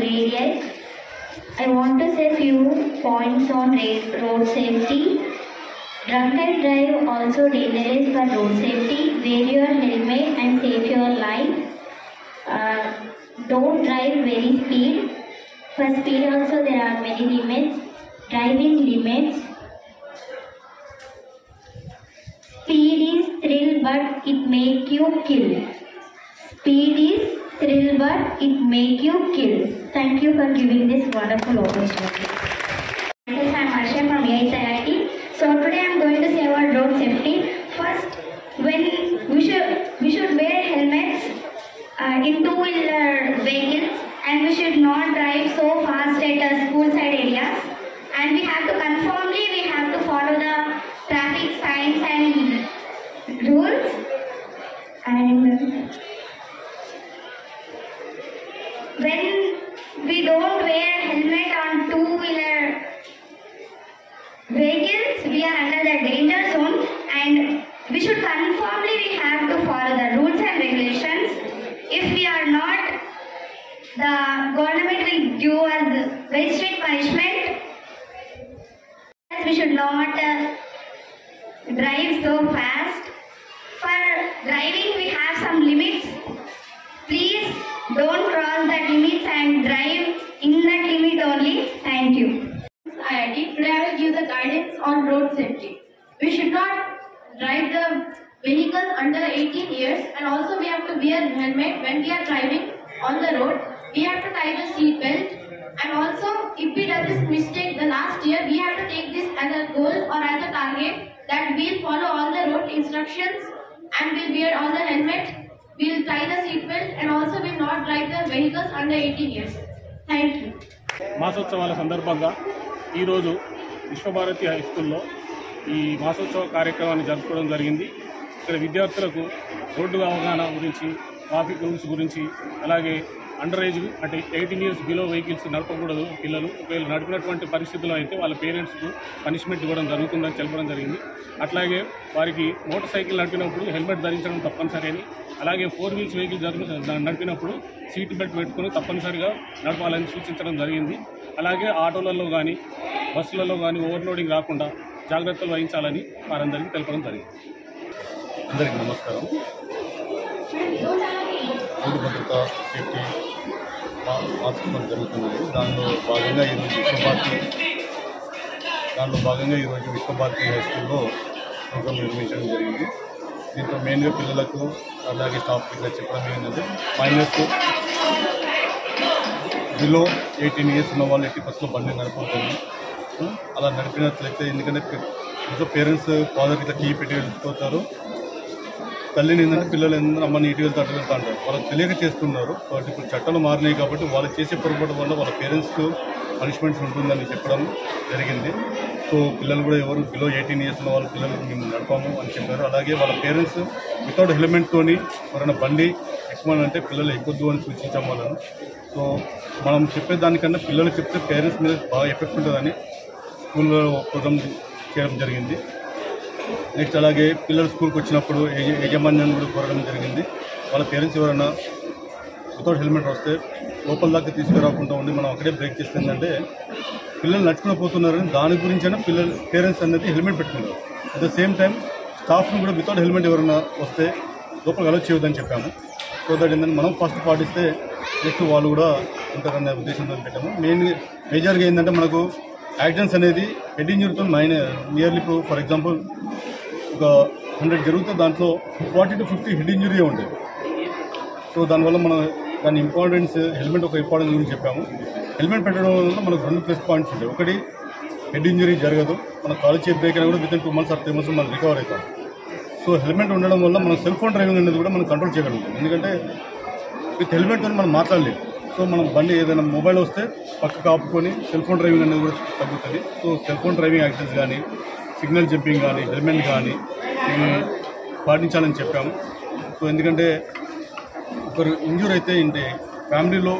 Radius. I want to say few points on road safety. Drunk and drive also dangerous for road safety. Wear your helmet and save your life. Don't drive very speed. For speed also there are many limits. Driving limits. Speed is thrill but it make you kill. Speed is thrill but it make you kill. Thank you for giving this wonderful opportunity. I am Arsha from AIT. So today I am going to say about road safety. First, when we should wear helmets in two-wheeler vehicles, and we should not drive so fast at school side areas. And we have to conformly follow the traffic signs and rules. And when we don't wear helmet on two-wheeler vehicles, we are under the danger zone, and we should conformly follow the rules and regulations. If we are not, the government will give us very strict punishment. We should not drive so fast. For driving, we have some limits. Please don't cross the limits and drive in that limit only. Thank you. IIT. Today I will give the guidance on road safety. We should not drive the vehicles under 18 years, and also we have to wear helmet when we are driving on the road. We have to tie the seat belt, and also if we do this mistake the last year, we have to take this as a goal or as a target that we will follow all the road instructions and we'll wear all the helmet. We will tie the seat belt, and also we will not drive the vehicles under 18 years. Thank you. మాసోత్సవాల సందర్భంగా ఈరోజు Visvabharati high స్కూల్లో ఈ మాసోత్సవ కార్యక్రమాన్ని జరుపుకోవడం జరిగింది. ఇక్కడ విద్యార్థులకు road అవగాహన గురించి, ట్రాఫిక్ రూల్స్ గురించి, అలాగే అండర్ ఏజ్ అంటే 18 ఇయర్స్ బిలో వెహికల్స్ నడపకూడదు పిల్లలు. ఒకవేళ నడిపినటువంటి పరిస్థితుల్లో అయితే వాళ్ళ పేరెంట్స్కు పనిష్మెంట్ ఇవ్వడం జరుగుతుందని చెప్పడం జరిగింది. అట్లాగే వారికి మోటార్ సైకిల్ నడిపినప్పుడు హెల్మెట్ ధరించడం తప్పనిసరి అని, అలాగే 4 వీల్స్ వెహికల్ నడిపినప్పుడు సీట్ బెల్ట్ పెట్టుకుని తప్పనిసరిగా నడపాలని సూచించడం జరిగింది. అలాగే ఆటోలలో కానీ బస్సులలో కానీ ఓవర్లోడింగ్ రాకుండా జాగ్రత్తలు వహించాలని వారందరికీ తెలపడం జరిగింది. అందరికీ నమస్కారం. రోడ్డు భద్రత సేఫ్టీ మాసోత్సవం జరుగుతున్నది. దానిలో భాగంగా ఈరోజు విశ్వభారతి హై స్కూల్లో ప్రోగ్రాం నిర్వహించడం జరిగింది. దీంతో మెయిన్గా పిల్లలకు అలాగే స్టాఫ్ ఇలా చెప్పడం ఏంటంటే మైనస్ బిలో 18 ఇయర్స్ ఉన్న వాళ్ళు 80% బండి నడపడుతుంది. అలా నడిపినట్లయితే ఎందుకంటే ఇంట్లో పేరెంట్స్ ఫాదర్కి ఇట్లా కీ పెట్టి వెళ్ళిపోతారు. తల్లిని ఏంటంటే పిల్లలు ఏంటంటే అమ్మని ఇటు వెళ్తే అటు వెళ్తా అంటారు. వాళ్ళకి తెలియక చేస్తున్నారు. కాబట్టి ఇప్పుడు చట్టాలు మారినాయి కాబట్టి వాళ్ళు చేసే పొరపాటు వల్ల వాళ్ళ పేరెంట్స్కు పనిష్మెంట్స్ ఉంటుందని చెప్పడం జరిగింది. సో పిల్లలు కూడా ఎవరు బిలో 18 ఇయర్స్ ఉన్న వాళ్ళ పిల్లలు మేము నడపాము అని చెప్పారు. అలాగే వాళ్ళ పేరెంట్స్ వితౌట్ హెల్మెట్తోని ఎవరైనా బండి ఎక్కువనంటే పిల్లలు ఎక్కొద్దు అని సూచించాము వాళ్ళను. సో మనం చెప్పేదానికన్నా పిల్లలు చెప్తే పేరెంట్స్ మీద బాగా ఎఫెక్ట్ ఉంటుందని స్కూల్లో ప్రోగ్రామ్ చేయడం జరిగింది. నెక్స్ట్ అలాగే పిల్లలు స్కూల్కి వచ్చినప్పుడు యజమాన్యాన్ని కూడా కోరడం జరిగింది. వాళ్ళ పేరెంట్స్ ఎవరైనా వితౌట్ హెల్మెట్ వస్తే లోపల దాకా తీసుకురాకుండా ఉండి మనం అక్కడే బ్రేక్ చేస్తుందంటే పిల్లలు నడుచుకుని పోతున్నారని దాని గురించి అయినా పేరెంట్స్ అనేది హెల్మెట్ పెట్టుకున్నారు. అట్ ద సేమ్ టైం స్టాఫ్ను కూడా వితౌట్ హెల్మెట్ ఎవరైనా వస్తే లోపలికి అలౌ చేయొద్దని చెప్పాము. సో దట్ ఏంటంటే మనం ఫస్ట్ పాటిస్తే నెక్స్ట్ వాళ్ళు కూడా ఉంటారనే ఉద్దేశంతో పెట్టాము. మేజర్గా ఏంటంటే మనకు యాక్సిడెంట్స్ అనేది హెడ్ ఇంజరీతో నియర్లీ ఇప్పుడు ఫర్ ఎగ్జాంపుల్ ఒక 100 జరిగితే దాంట్లో 40 to 50 హెడ్ ఇంజరీ ఉండేది. సో దానివల్ల మనం దాని ఇంపార్టెన్స్ హెల్మెట్ ఒక ఇంపార్టెన్స్ గురించి చెప్పాము. హెల్మెట్ పెట్టడం వల్ల మనకు 2 ప్లస్ పాయింట్స్ ఉంటాయి. ఒకటి హెడ్ ఇంజరీ జరగదు, మన కాలేజ్ చేతి బ్రేక్ అయినా కూడా వితిన్ 2 months or 3 months మనం రికవర్ అవుతాం. సో హెల్మెట్ ఉండడం వల్ల మనం సెల్ ఫోన్ డ్రైవింగ్ అనేది కూడా మనం కంట్రోల్ చేయగలుగుతాం. ఎందుకంటే విత్ హెల్మెట్తో మనం మాట్లాడలేము. సో మనం బండి ఏదైనా మొబైల్ వస్తే పక్కకు ఆపుకొని సెల్ ఫోన్ డ్రైవింగ్ అనేది కూడా తగ్గుతుంది. So cell phone driving accidents కానీ సిగ్నల్ జంపింగ్ కానీ హెల్మెట్ కానీ ఇవి పాటించాలని చెప్పాము. సో ఎందుకంటే ఒకరు ఇంజూర్ అయితే ఇంటే ఫ్యామిలీలో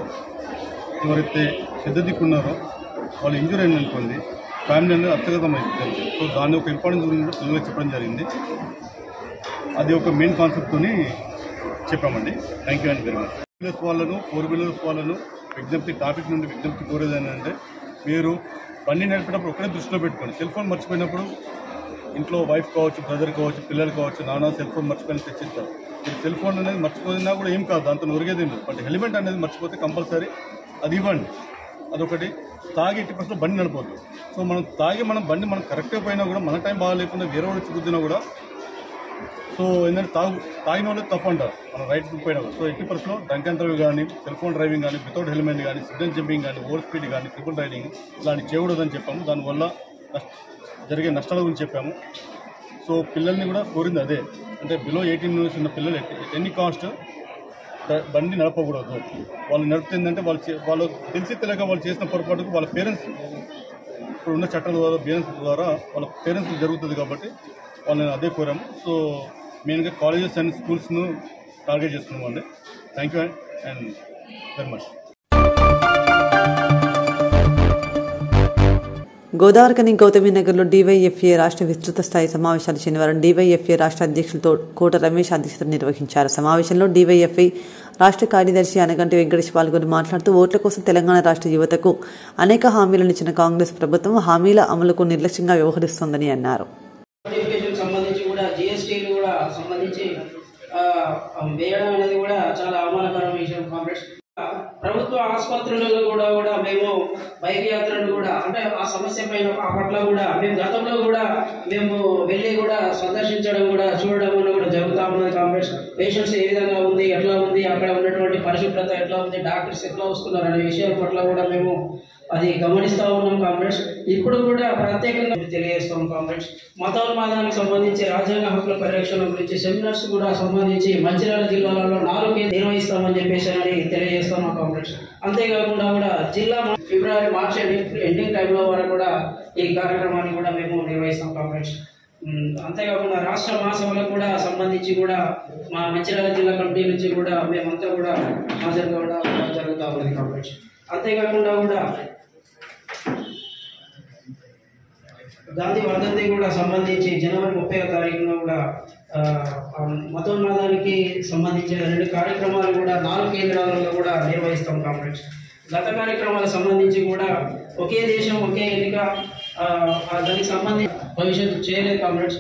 ఎవరైతే పెద్ద దిక్కున్నారో వాళ్ళు ఇంజూర్ అయింది అనుకోండి ఫ్యామిలీ అనేది అర్థగతం అవుతుంది. సో దాని ఒక ఇంపార్టెన్స్ గురించి పిల్లలకు చెప్పడం జరిగింది. అది ఒక మెయిన్ కాన్సెప్ట్తోని చెప్పామండి. థ్యాంక్ యూ అండి వెరీ మచ్. 4 వీలర్స్ వాళ్ళను విజ్ఞప్తి టాపిక్ నుండి విజ్ఞప్తి కోరేది ఏంటంటే మీరు బండి నడిపేటప్పుడు ఒకటే దృష్టిలో పెట్టుకోండి. సెల్ ఫోన్ మర్చిపోయినప్పుడు ఇంట్లో వైఫ్ కావచ్చు, బ్రదర్ కావచ్చు, పిల్లలు కావచ్చు, నాన్న సెల్ ఫోన్ మర్చిపోయిన తెచ్చిస్తారు. మీరు సెల్ ఫోన్ అనేది మర్చిపోయినా కూడా ఏం కాదు, దాంతో ఒరిగేది లేదు. బట్ హెల్మెట్ అనేది మర్చిపోతే కంపల్సరీ అది ఇవ్వండి. అదొకటి. తాగి 80% బండి నడపవద్దు. సో మనం తాగి బండి మనం కరెక్ట్గా పోయినా కూడా మన టైం బాగా లేకుండా వేరే వాడు చిక్కుతున్నా కూడా సో ఏంటంటే తాగిన వాళ్ళు తప్పు అంటారు మనం రైట్ పోయినా కూడా. సో 80% డ్రంక్ అండ్ డ్రైవ్ కానీ సెల్ ఫోన్ డ్రైవింగ్ కానీ వితౌట్ హెల్మెట్ కానీ సిగ్నల్ జంపింగ్ కానీ ఓవర్ స్పీడ్ కానీ ట్రిపుల్ రైడింగ్ ఇలాంటి చేయకూడదని చెప్పాము. దానివల్ల జరిగే నష్టాల గురించి చెప్పాము. సో పిల్లల్ని కూడా కోరింది అదే, అంటే బిలో 18 years ఉన్న పిల్లలు ఎన్ని కాస్ట్ బండి నడపకూడదు. వాళ్ళు నడుపుతుందంటే వాళ్ళు తెలిసి తెలియక వాళ్ళు చేసిన పొరపాటుకు వాళ్ళ పేరెంట్స్ ఇప్పుడు ఉన్న చట్టాల ద్వారా పేరెంట్స్ ద్వారా వాళ్ళ పేరెంట్స్ జరుగుతుంది కాబట్టి వాళ్ళని అదే కోరాము. సో మెయిన్గా కాలేజెస్ అండ్ స్కూల్స్ను టార్గెట్ చేస్తున్నాం అండి. Thank you and very much. గోదావరికని గౌతమినగర్లో డీవైఎఫ్ఏ రాష్ట్ర విస్తృత స్థాయి సమావేశాలు శనివారం డీవైఎఫ్ఏ రాష్ట్ర అధ్యక్షులతో కోట రమేష్ అధ్యక్షతన నిర్వహించారు. సమావేశంలో డీవైఎఫ్ఐ రాష్ట్ర కార్యదర్శి అనగంటి వెంకటేష్ పాల్గొని మాట్లాడుతూ ఓట్ల కోసం తెలంగాణ రాష్ట్ర యువతకు అనేక హామీలను ఇచ్చిన కాంగ్రెస్ ప్రభుత్వం హామీల అమలుకు నిర్లక్ష్యంగా వ్యవహరిస్తోందని అన్నారు. సంబంధించి కూడా జిఎస్టీలు కూడా సంబంధించి వేయడం అనేది కూడా చాలా అవమానకరమైన విషయం. కాంగ్రెస్ ప్రభుత్వ ఆసుపత్రులలో కూడా మేము బైక్ యాత్రలు కూడా అంటే ఆ సమస్య పైన పట్ల కూడా మేము గతంలో కూడా మేము వెళ్ళి కూడా సందర్శించడం కూడా చూడడం కూడా జరుగుతూ ఉన్నది. కాంగ్రెస్ పేషెంట్స్ ఏ విధంగా ఉంది, ఎట్లా ఉంది, అక్కడ ఉన్నటువంటి పరిశుభ్రత ఎట్లా ఉంది, డాక్టర్స్ ఎట్లా వస్తున్నారు అనే విషయాల పట్ల కూడా మేము అది గమనిస్తూ ఉన్నాం. కాంగ్రెస్ ఇప్పుడు కూడా ప్రత్యేకంగా తెలియజేస్తాం. కాంగ్రెస్ మతోన్మాదానికి సంబంధించి రాజ్యాంగ హక్కుల పరిరక్షణ గురించి సెమినార్స్ కూడా సంబంధించి మంచిర్యాల జిల్లాలలో 4 నిర్వహిస్తామని చెప్పేసి అని తెలియజేస్తాం కాంగ్రెస్. అంతేకాకుండా కూడా జిల్లా ఫిబ్రవరి మార్చి ఎండింగ్ టైంలో వరకు కూడా ఈ కార్యక్రమాన్ని కూడా మేము నిర్వహిస్తాం కాంగ్రెస్. అంతేకాకుండా రాష్ట్ర మహాసభలకు కూడా సంబంధించి కూడా మా మంచిర్యాల జిల్లా కమిటీ నుంచి కూడా మేమంతా కూడా హాజరు కూడా జరుగుతూ ఉన్నది కాంగ్రెస్. అంతేకాకుండా కూడా గాంధీ వర్ధంతి కూడా సంబంధించి జనవరి 30వ తారీఖున కూడా మతోన్మాదానికి సంబంధించిన 2 కార్యక్రమాలు కూడా 4 కేంద్రాలలో కూడా నిర్వహిస్తాం కాంగ్రెస్. గత కార్యక్రమాలకు సంబంధించి కూడా ఒకే దేశం ఒకే ఎన్నిక దానికి సంబంధించి భవిష్యత్తు చేయలేదు కాంగ్రెస్.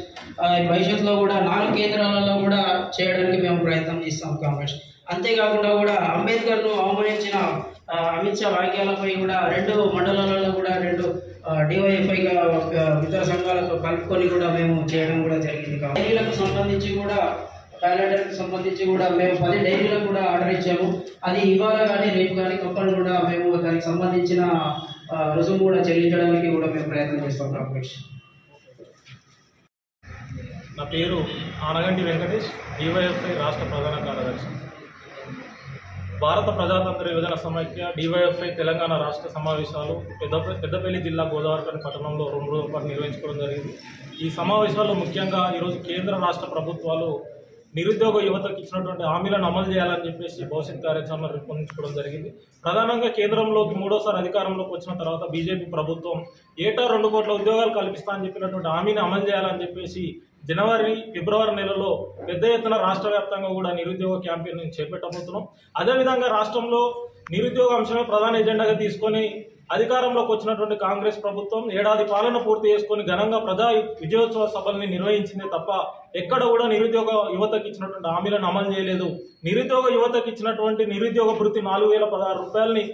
భవిష్యత్తులో కూడా 4 కేంద్రాలలో కూడా చేయడానికి మేము ప్రయత్నం చేస్తాం కాంగ్రెస్. అంతేకాకుండా కూడా అంబేద్కర్ను అవమానించిన అమిత్ షా వాక్యాలపై కూడా 2 మండలాలలో కూడా 2 డివైఎఫ్ఐగా ఇతర సంఘాలతో కలుపుకొని కూడా మేము చేయడం కూడా జరిగింది. డైరీలకు సంబంధించి కూడా బ్యాలెట్లకు సంబంధించి కూడా మేము 10 డైరీలకు కూడా ఆర్డర్ ఇచ్చాము. అది ఇవాళ కానీ రేపు కానీ కంపెనీ కూడా మేము దానికి సంబంధించిన రుసుము కూడా చెల్లించడానికి కూడా మేము ప్రయత్నం చేస్తాం కాంగ్రెస్. నా పేరు ఆనగంటి వెంకటేష్, డివైఎఫ్ఐ రాష్ట్ర ప్రధాన కార్యదర్శి. భారత ప్రజాతంత్ర యువజన సమైక్య డివైఎఫ్ఐ తెలంగాణ రాష్ట్ర సమావేశాలు పెద్దపల్లి జిల్లా గోదావరిఖని పట్టణంలో 2 రోజుల పాటు నిర్వహించుకోవడం జరిగింది. ఈ సమావేశాల్లో ముఖ్యంగా ఈరోజు కేంద్ర రాష్ట్ర ప్రభుత్వాలు నిరుద్యోగ యువతకు ఇచ్చినటువంటి హామీలను అమలు చేయాలని చెప్పేసి భవిష్యత్ కార్యాచరణ రూపొందించుకోవడం జరిగింది. ప్రధానంగా కేంద్రంలోకి 3వ అధికారంలోకి వచ్చిన తర్వాత బీజేపీ ప్రభుత్వం ఏటా 2 కోట్ల ఉద్యోగాలు కల్పిస్తా అని చెప్పినటువంటి హామీని అమలు చేయాలని చెప్పేసి జనవరి, ఫిబ్రవరి నెలలో పెద్ద ఎత్తున రాష్ట్ర వ్యాప్తంగా కూడా నిరుద్యోగ క్యాంపెయిన్ చేపట్టబోతున్నాం. అదేవిధంగా రాష్ట్రంలో నిరుద్యోగ అంశమే ప్రధాన ఎజెండాగా తీసుకొని అధికారంలోకి వచ్చినటువంటి కాంగ్రెస్ ప్రభుత్వం ఏడాది పాలన పూర్తి చేసుకొని ఘనంగా ప్రజా విజయోత్సవ సభల్ని నిర్వహించిందే తప్ప ఎక్కడ కూడా నిరుద్యోగ యువతకు ఇచ్చినటువంటి హామీలను అమలు చేయలేదు. నిరుద్యోగ యువతకు ఇచ్చినటువంటి నిరుద్యోగ భృతి 4,016 రూపాయలని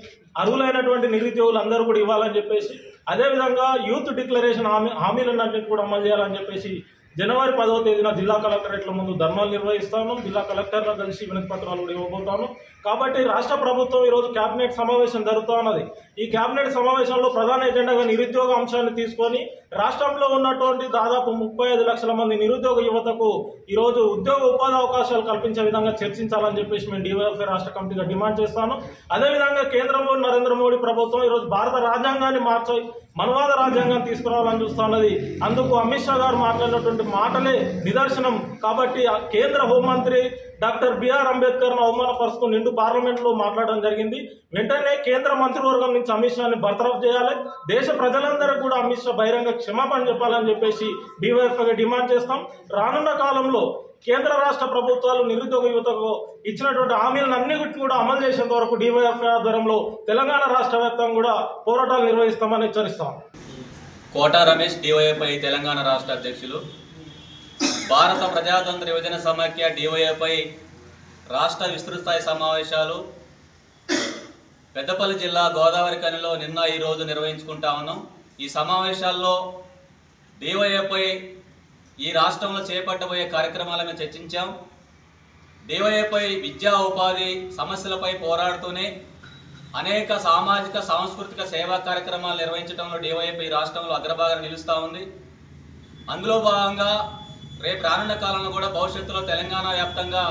అర్హులైనటువంటి నిరుద్యోగులు అందరూ కూడా ఇవ్వాలని చెప్పేసి, అదేవిధంగా యూత్ డిక్లరేషన్ హామీలన్నింటినీ కూడా అమలు చేయాలని చెప్పేసి జనవరి 10వ తేదీన జిల్లా కలెక్టరేట్ల ముందు ధర్నాలు నిర్వహిస్తాను. జిల్లా కలెక్టర్ల కలిసి వినతి పత్రాలు కూడా ఇవ్వబోతాను. కాబట్టి రాష్ట్ర ప్రభుత్వం ఈరోజు కేబినెట్ సమావేశం జరుగుతూ ఉన్నది. ఈ కేబినెట్ సమావేశంలో ప్రధాన ఎజెండాగా నిరుద్యోగ అంశాన్ని తీసుకొని రాష్ట్రంలో ఉన్నటువంటి దాదాపు 35 లక్షల మంది నిరుద్యోగ యువతకు ఈరోజు ఉద్యోగ ఉపాధి అవకాశాలు కల్పించే విధంగా చర్చించాలని చెప్పేసి మేము డివైఎఫ్ఐ రాష్ట్ర కమిటీగా డిమాండ్ చేస్తాను. అదేవిధంగా కేంద్రంలో నరేంద్ర మోడీ ప్రభుత్వం ఈరోజు భారత రాజ్యాంగాన్ని మార్చి మనవాద రాజ్యాంగం తీసుకురావాలని చూస్తున్నది. అందుకు అమిత్ షా గారు మాట్లాడినటువంటి మాటలే నిదర్శనం. కాబట్టి కేంద్ర హోంమంత్రి డాక్టర్ బిఆర్ అంబేద్కర్ను అవమానపరుస్తూ నిండు పార్లమెంట్లో మాట్లాడడం జరిగింది. వెంటనే కేంద్ర మంత్రివర్గం నుంచి అమిత్ షాని బర్తరఫ్ చేయాలి. దేశ ప్రజలందరూ కూడా అమిత్ షా బహిరంగ క్షమాపణ చెప్పాలని చెప్పేసి డివైఎఫ్ఐగా డిమాండ్ చేస్తాం. రానున్న కాలంలో కేంద్ర రాష్ట్ర ప్రభుత్వాలు నిరుద్యోగ యువతకు ఇచ్చినటువంటి హామీలను అన్నిటిని కూడా అమలు చేసేంత వరకు డివైఎఫ్ఐ ఆధ్వర్యంలో తెలంగాణ రాష్ట్ర వ్యాప్తంగా కూడా పోరాటాలు నిర్వహిస్తామని హెచ్చరిస్తాం. కోటా రమేష్, డివైఎఫ్ఐ తెలంగాణ రాష్ట్ర అధ్యక్షులు. భారత ప్రజాతంత్ర యువజన సమాఖ్య డివైఎఫ్ఐ రాష్ట్ర విస్తృత స్థాయి సమావేశాలు పెద్దపల్లి జిల్లా గోదావరిఖనిలో నిన్న ఈరోజు నిర్వహించుకుంటా ఉన్నాం. ఈ సమావేశాల్లో డివైఎఫ్ఐ ఈ రాష్ట్రంలో చేపట్టబోయే కార్యక్రమాలను చర్చించాం. డివైఎఫ్ఐ విద్యా ఉపాధి సమస్యలపై పోరాడుతూనే అనేక సామాజిక సాంస్కృతిక సేవా కార్యక్రమాలు నిర్వహించడంలో డివైఎఫ్ఐ రాష్ట్రంలో అగ్రభాగాన్ని నిలుస్తూ ఉంది. అందులో భాగంగా రేపు రానున్న కాలంలో కూడా భవిష్యత్తులో తెలంగాణ వ్యాప్తంగా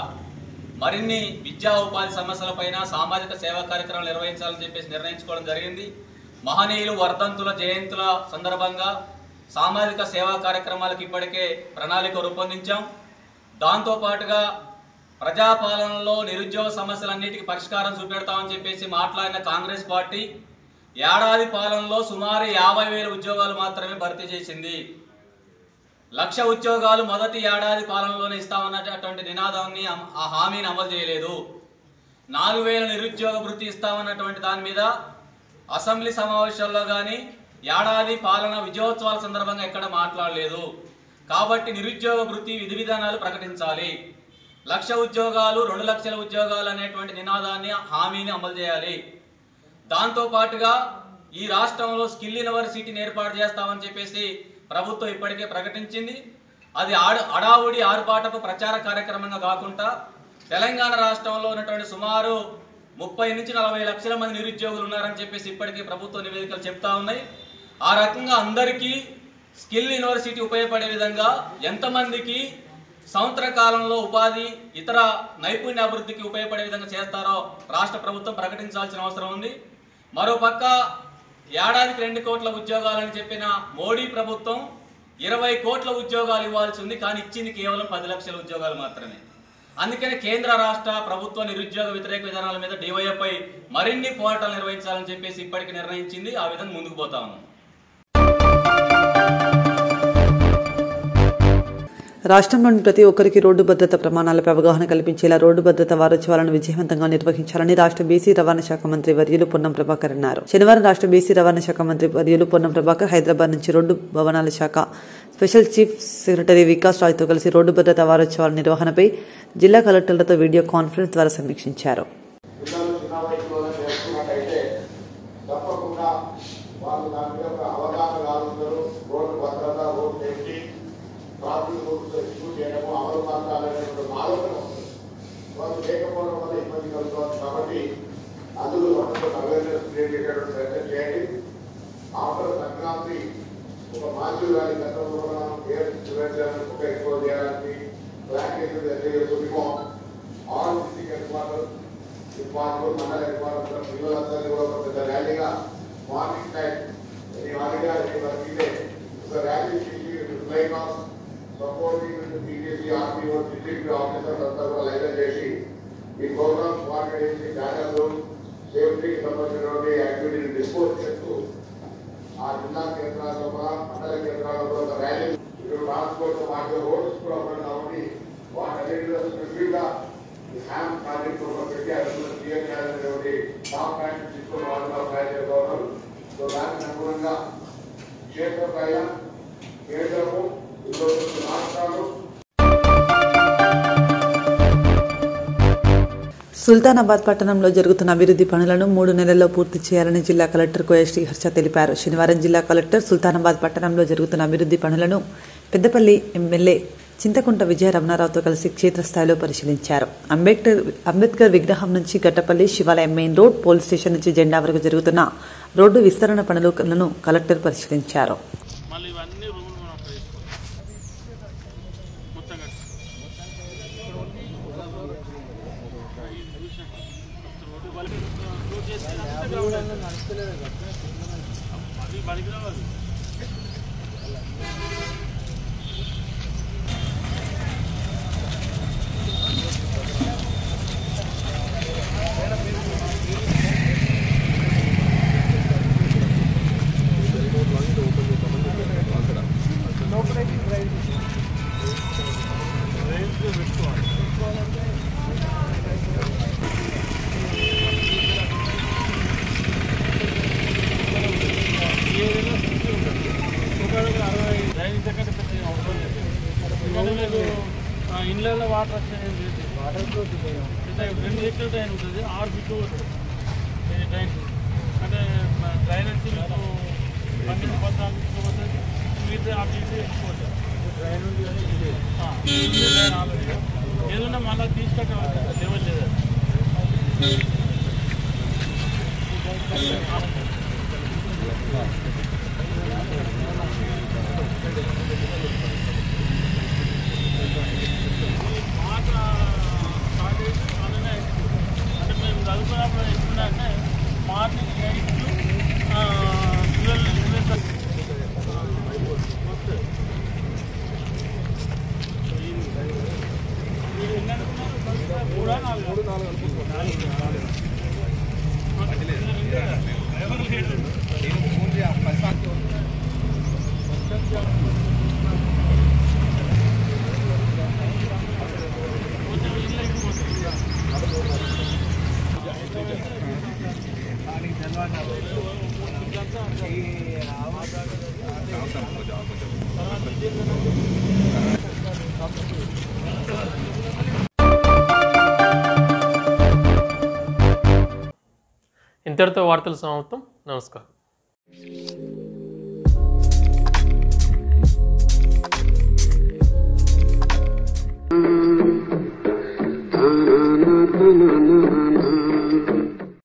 మరిన్ని విద్యా ఉపాధి సమస్యలపైన సామాజిక సేవా కార్యక్రమాలు నిర్వహించాలని చెప్పేసి నిర్ణయించుకోవడం జరిగింది. మహనీయులు వర్ధంతుల జయంతుల సందర్భంగా సామాజిక సేవా కార్యక్రమాలకు ఇప్పటికే ప్రణాళిక రూపొందించాం. దాంతోపాటుగా ప్రజాపాలనలో నిరుద్యోగ సమస్యలన్నిటికీ పరిష్కారం చూపెడతామని చెప్పేసి మాట్లాడిన కాంగ్రెస్ పార్టీ ఏడాది పాలనలో సుమారు 50,000 ఉద్యోగాలు మాత్రమే భర్తీ చేసింది. 1,00,000 ఉద్యోగాలు మొదటి ఏడాది పాలనలోనే ఇస్తామన్నటువంటి నినాదాన్ని ఆ హామీని అమలు చేయలేదు. 4,000 నిరుద్యోగ భృతి ఇస్తామన్నటువంటి దాని మీద అసెంబ్లీ సమావేశాల్లో కానీ ఏడాది పాలన విజయోత్సవాల సందర్భంగా ఎక్కడ మాట్లాడలేదు. కాబట్టి నిరుద్యోగ భృతి విధి విధానాలు ప్రకటించాలి. 1,00,000 ఉద్యోగాలు 2,00,000 ఉద్యోగాలు అనేటువంటి నినాదాన్ని హామీని అమలు చేయాలి. దాంతోపాటుగా ఈ రాష్ట్రంలో స్కిల్ యూనివర్సిటీని ఏర్పాటు చేస్తామని చెప్పేసి ప్రభుత్వం ఇప్పటికే ప్రకటించింది. అది అడావుడి ఆరుపాటపు ప్రచార కార్యక్రమంగా కాకుండా తెలంగాణ రాష్ట్రంలో ఉన్నటువంటి సుమారు 30 నుంచి 40 లక్షల మంది నిరుద్యోగులు ఉన్నారని చెప్పేసి ఇప్పటికే ప్రభుత్వ నివేదికలు చెప్తా ఉన్నాయి. ఆ రకంగా అందరికీ స్కిల్ యూనివర్సిటీ ఉపయోగపడే విధంగా ఎంతమందికి సంవత్సర కాలంలో ఉపాధి ఇతర నైపుణ్య అభివృద్ధికి ఉపయోగపడే విధంగా చేస్తారో రాష్ట్ర ప్రభుత్వం ప్రకటించాల్సిన అవసరం ఉంది. మరోపక్క ఏడాదికి 2 కోట్ల ఉద్యోగాలని చెప్పిన మోడీ ప్రభుత్వం 20 కోట్ల ఉద్యోగాలు ఇవ్వాల్సి ఉంది. కానీ ఇచ్చింది కేవలం 10 లక్షల ఉద్యోగాలు మాత్రమే. అందుకని కేంద్ర రాష్ట్ర ప్రభుత్వ నిరుద్యోగ వ్యతిరేక విధానాల మీద డివైఎఫ్ఐ మరిన్ని పోరాటాలు నిర్వహించాలని చెప్పేసి ఇప్పటికి నిర్ణయించింది. ఆ విధంగా ముందుకు పోతా ఉన్నాం. రాష్ట్రంలోని ప్రతి ఒక్కరికి రోడ్డు భద్రత ప్రమాణాలపై అవగాహన కల్పించేలా రోడ్డు భద్రత వారోత్సవాలను విజయవంతంగా నిర్వహించాలని రాష్ట్ర బీసీ రవాణా శాఖ మంత్రి వర్యులు పొన్నం ప్రభాకర్ అన్నారు. శనివారం రాష్ట్ర బీసీ రవాణా శాఖ మంత్రి వర్యులు పొన్నం ప్రభాకర్ హైదరాబాద్ నుంచి రోడ్డు భవనాల శాఖ స్పెషల్ చీఫ్ సెక్రటరీ వికాస్ రాజ్తో కలిసి రోడ్డు భద్రత వారోత్సవాల నిర్వహణపై జిల్లా కలెక్టర్లతో వీడియో కాన్ఫరెన్స్ ద్వారా సమీక్షించారు. ట్రాఫిక్ రూల్స్ ఇష్యూ చేయడము అమలు పరచాలనేటువంటి ఆలోచన వస్తుంది. వాళ్ళు లేకపోవడం వల్ల ఇబ్బంది కలుగుతుంది. కాబట్టి అందులో అవేర్నెస్ క్రియేట్ చేసేటువంటి ప్రయత్నం చేయండి. ఆఫ్టర్ సంక్రాంతి ఒక మాన్యుల్ కానీ గతంలో మనం ఎయిర్ ప్రివెన్షన్ ఒక ఎక్కువ చేయడానికి ప్లాన్ చేసేది uniform all district head quarter పార్కులు మండల హెడ్ క్వార్టర్స్లో పిల్లలందరినీ కూడా ఒక పెద్ద ర్యాలీగా మార్నింగ్ టైం హాలిడే ఒక rally flight of supporting TTC RTO district officers అంతా కూడా లైన్ చేసి ఈ ప్రోగ్రామ్ కోఆర్డినేట్ చేసి డాటాలు సేఫ్టీకి సంబంధించినటువంటి యాక్టివిటీని డిస్పోజ్ చేస్తూ ఆ జిల్లా కేంద్రాల్లో కూడా మండల కేంద్రాల్లో కూడా ఒక ర్యాలీ ట్రాన్స్పోర్ట్ వాటి రోడ్స్ కూడా ఉన్నాయి కాబట్టి వాటన్నిటిలో స్పెసిఫిక్గా హ్యామ్ ప్రాజెక్ట్ పెట్టి అందులో క్లియర్ చేయాలనేటువంటి టాప్ ప్లాన్ తీసుకుని వాళ్ళు ట్రై చేస్తున్నారు. సో దానికి అనుగుణంగా క్షేత్రస్థాయిలో కేంద్రము రాష్ట్రాలు సుల్తానాబాద్ పట్టణంలో జరుగుతున్న అభివృద్ధి పనులను 3 నెలల్లో పూర్తి చేయాలని జిల్లా కలెక్టర్ కోయశ్రీ హర్ష తెలిపారు. శనివారం జిల్లా కలెక్టర్ సుల్తానాబాద్ పట్టణంలో జరుగుతున్న అభివృద్ధి పనులను పెద్దపల్లి ఎమ్మెల్యే చింతకుంట విజయ రమణారావుతో కలిసి క్షేత్రస్థాయిలో పరిశీలించారు. అంబేద్కర్ విగ్రహం నుంచి గట్టపల్లి శివాలయం మెయిన్ రోడ్, పోలీస్ స్టేషన్ నుంచి జెండా వరకు జరుగుతున్న రోడ్డు విస్తరణ పనులను కలెక్టర్ పరిశీలించారు. ఇళ్ళల్లో వాటర్ వచ్చేది వాటర్ 2 లీటర్ల ట్రైన్ ఉంటుంది, 6 ఫీట్లు పోతుంది ట్రైన్. అంటే డ్రైనేజ్ 12-14 ఫీట్లు పోతుంది, మిగతా 6 ఫీట్లు ఎక్కువ ట్రైన్ ఆల్రెడీ ఏదన్నా మళ్ళీ తీసుకొట్టే లెవెల్ లేదు. అంటే మేము చదువుకున్నప్పుడు ఎట్లుందంటే మార్నింగ్ 8 to 12 ఇంతటితో వార్తలు సమాప్తం. నమస్కారం.